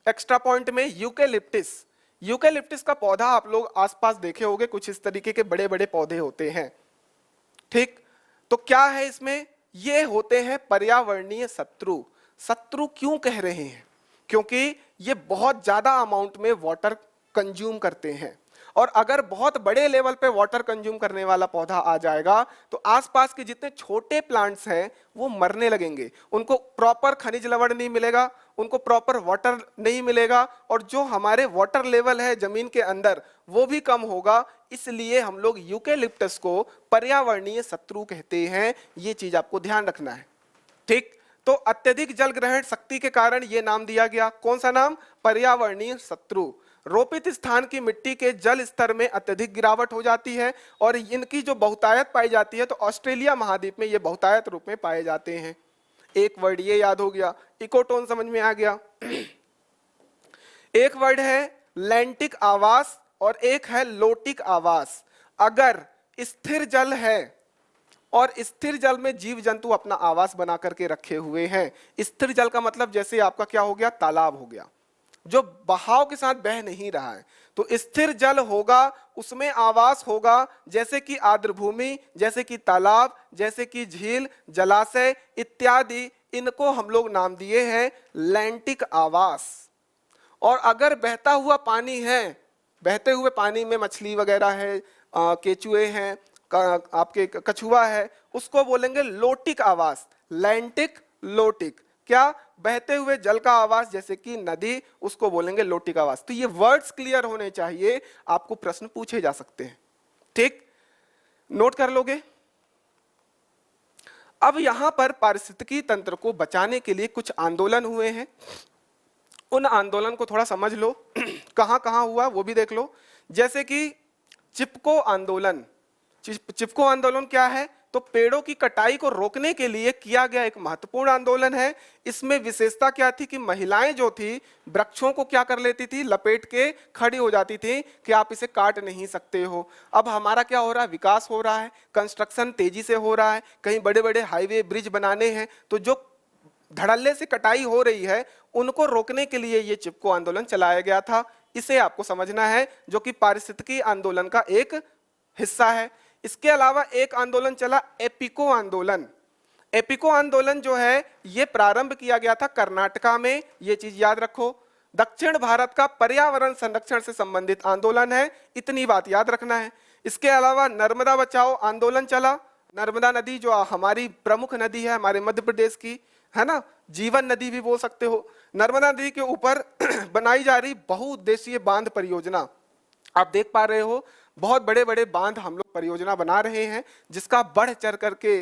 एक्स्ट्रा पॉइंट में यूकेलिप्टिस। यूकेलिप्टिस का पौधा आप लोग आसपास देखे होंगे, कुछ इस तरीके के बड़े बड़े पौधे होते हैं, ठीक। तो क्या है इसमें? ये होते हैं पर्यावरणीय शत्रु। शत्रु क्यों कह रहे हैं? क्योंकि ये बहुत ज्यादा अमाउंट में वाटर कंज्यूम करते हैं, और अगर बहुत बड़े लेवल पे वाटर कंज्यूम करने वाला पौधा आ जाएगा तो आसपास के जितने छोटे प्लांट्स हैं वो मरने लगेंगे, उनको प्रॉपर खनिज लवण नहीं मिलेगा, उनको प्रॉपर वाटर नहीं मिलेगा, और जो हमारे वाटर लेवल है जमीन के अंदर वो भी कम होगा। इसलिए हम लोग यूकेलिप्टस को पर्यावरणीय शत्रु कहते हैं। ये चीज आपको ध्यान रखना है, ठीक। तो अत्यधिक जल ग्रहण शक्ति के कारण यह नाम दिया गया। कौन सा नाम? पर्यावरणीय शत्रु। रोपित स्थान की मिट्टी के जल स्तर में अत्यधिक गिरावट हो जाती है, और इनकी जो बहुतायत पाई जाती है तो ऑस्ट्रेलिया महाद्वीप में ये बहुतायत रूप में पाए जाते हैं। एक वर्ड ये याद हो गया, इकोटोन समझ में आ गया। एक वर्ड है लैंटिक आवास और एक है लोटिक आवास। अगर स्थिर जल है और स्थिर जल में जीव जंतु अपना आवास बना करके रखे हुए हैं, स्थिर जल का मतलब जैसे आपका क्या हो गया, तालाब हो गया, जो बहाव के साथ बह नहीं रहा है, तो स्थिर जल होगा, उसमें आवास होगा, जैसे कि आर्द्रभूमि, जैसे कि तालाब, जैसे कि झील, जलाशय इत्यादि, इनको हम लोग नाम दिए हैं लैंटिक आवास। और अगर बहता हुआ पानी है, बहते हुए पानी में मछली वगैरह है, केचुए हैं, आपके कछुआ है, उसको बोलेंगे लोटिक आवास, लैंटिक लोटिक। क्या? बहते हुए जल का आवास जैसे कि नदी, उसको बोलेंगे लोटिक आवास। तो ये वर्ड्स क्लियर होने चाहिए, आपको प्रश्न पूछे जा सकते हैं, ठीक, नोट कर लोगे। अब यहां पर पारिस्थितिकी तंत्र को बचाने के लिए कुछ आंदोलन हुए हैं, उन आंदोलन को थोड़ा समझ लो, कहां कहां हुआ वो भी देख लो। जैसे कि चिपको आंदोलन। चिपको आंदोलन क्या है? तो पेड़ों की कटाई को रोकने के लिए किया गया एक महत्वपूर्ण आंदोलन है। इसमें विशेषता क्या थी कि महिलाएं जो थी वृक्षों को क्या कर लेती थी, लपेट के खड़ी हो जाती थी कि आप इसे काट नहीं सकते हो। अब हमारा क्या हो रहा है, विकास हो रहा है, कंस्ट्रक्शन तेजी से हो रहा है, कहीं बड़े बड़े हाईवे ब्रिज बनाने हैं, तो जो धड़ल्ले से कटाई हो रही है उनको रोकने के लिए ये चिपको आंदोलन चलाया गया था। इसे आपको समझना है, जो कि पारिस्थितिकी आंदोलन का एक हिस्सा है। इसके अलावा एक आंदोलन चला, एपिको आंदोलन। एपिको आंदोलन जो है ये प्रारंभ किया गया था कर्नाटका में, ये चीज याद रखो। दक्षिण भारत का पर्यावरण संरक्षण से संबंधित आंदोलन है, इतनी बात याद रखना है। इसके अलावा नर्मदा बचाओ आंदोलन चला। नर्मदा नदी जो हमारी प्रमुख नदी है हमारे मध्य प्रदेश की, है ना, जीवन नदी भी बोल सकते हो। नर्मदा नदी के ऊपर बनाई जा रही बहुउद्देशीय बांध परियोजना, आप देख पा रहे हो, बहुत बड़े बड़े बांध हम लोग परियोजना बना रहे हैं, जिसका बढ़ चढ़ करके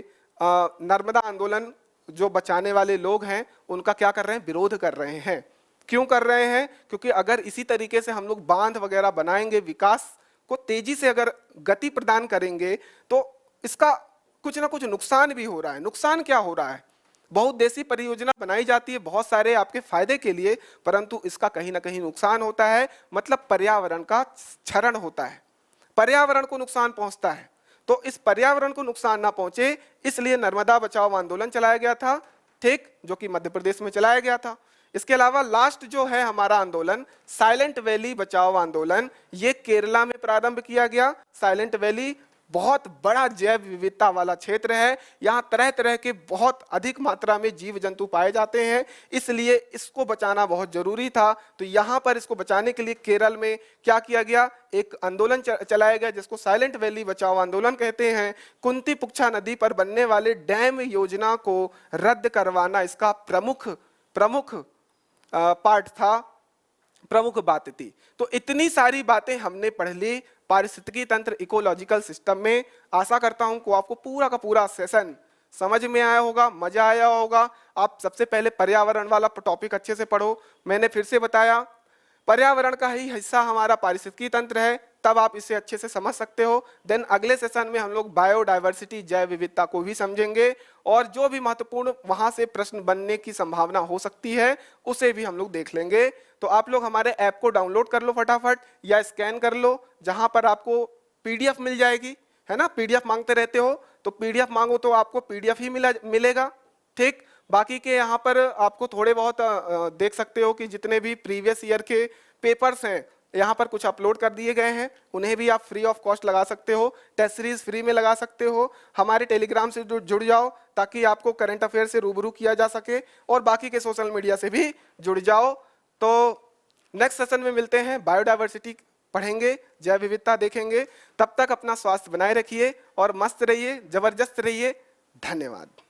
नर्मदा आंदोलन जो बचाने वाले लोग हैं उनका क्या कर रहे हैं, विरोध कर रहे हैं। क्यों कर रहे हैं? क्योंकि अगर इसी तरीके से हम लोग बांध वगैरह बनाएंगे, विकास को तेजी से अगर गति प्रदान करेंगे, तो इसका कुछ ना कुछ नुकसान भी हो रहा है। नुकसान क्या हो रहा है? बहुउद्देशीय परियोजना बनाई जाती है बहुत सारे आपके फायदे के लिए, परंतु इसका कहीं ना कहीं नुकसान होता है, मतलब पर्यावरण का क्षरण होता है, पर्यावरण को नुकसान पहुंचता है। तो इस पर्यावरण को नुकसान ना पहुंचे इसलिए नर्मदा बचाओ आंदोलन चलाया गया था, ठीक, जो कि मध्य प्रदेश में चलाया गया था। इसके अलावा लास्ट जो है हमारा आंदोलन, साइलेंट वैली बचाओ आंदोलन, ये केरला में प्रारंभ किया गया। साइलेंट वैली बहुत बड़ा जैव विविधता वाला क्षेत्र है, यहाँ तरह तरह के बहुत अधिक मात्रा में जीव जंतु पाए जाते हैं, इसलिए इसको बचाना बहुत जरूरी था। तो यहाँ पर इसको बचाने के लिए केरल में क्या किया गया, एक आंदोलन चलाया गया जिसको साइलेंट वैली बचाओ आंदोलन कहते हैं। कुंती पुक्षा नदी पर बनने वाले डैम योजना को रद्द करवाना इसका प्रमुख पार्ट था, प्रमुख बात थी। तो इतनी सारी बातें हमने पढ़ ली पारिस्थितिकी तंत्र, इकोलॉजिकल सिस्टम में। आशा करता हूं कि आपको पूरा का पूरा सेशन समझ में आया होगा, मजा आया होगा। आप सबसे पहले पर्यावरण वाला टॉपिक अच्छे से पढ़ो। मैंने फिर से बताया पर्यावरण का ही हिस्सा हमारा पारिस्थितिकी तंत्र है, तब आप इसे अच्छे से समझ सकते हो। देन अगले सेशन में हम लोग बायोडाइवर्सिटी, जैव विविधता को भी समझेंगे, और जो भी महत्वपूर्ण वहां से प्रश्न बनने की संभावना हो सकती है उसे भी हम लोग देख लेंगे। तो आप लोग हमारे ऐप को डाउनलोड कर लो फटाफट, या स्कैन कर लो, जहां पर आपको पीडीएफ मिल जाएगी, है ना। पीडीएफ मांगते रहते हो तो पीडीएफ मांगो तो आपको पीडीएफ ही मिलेगा, ठीक। बाकी के यहाँ पर आपको थोड़े बहुत देख सकते हो कि जितने भी प्रीवियस ईयर के पेपर्स हैं यहाँ पर कुछ अपलोड कर दिए गए हैं, उन्हें भी आप फ्री ऑफ कॉस्ट लगा सकते हो। टेस्ट सीरीज फ्री में लगा सकते हो। हमारे टेलीग्राम से जुड़ जाओ ताकि आपको करंट अफेयर से रूबरू किया जा सके, और बाकी के सोशल मीडिया से भी जुड़ जाओ। तो नेक्स्ट सेशन में मिलते हैं, बायोडाइवर्सिटी पढ़ेंगे, जैव विविधता देखेंगे। तब तक अपना स्वास्थ्य बनाए रखिए और मस्त रहिए, जबरदस्त रहिए। धन्यवाद।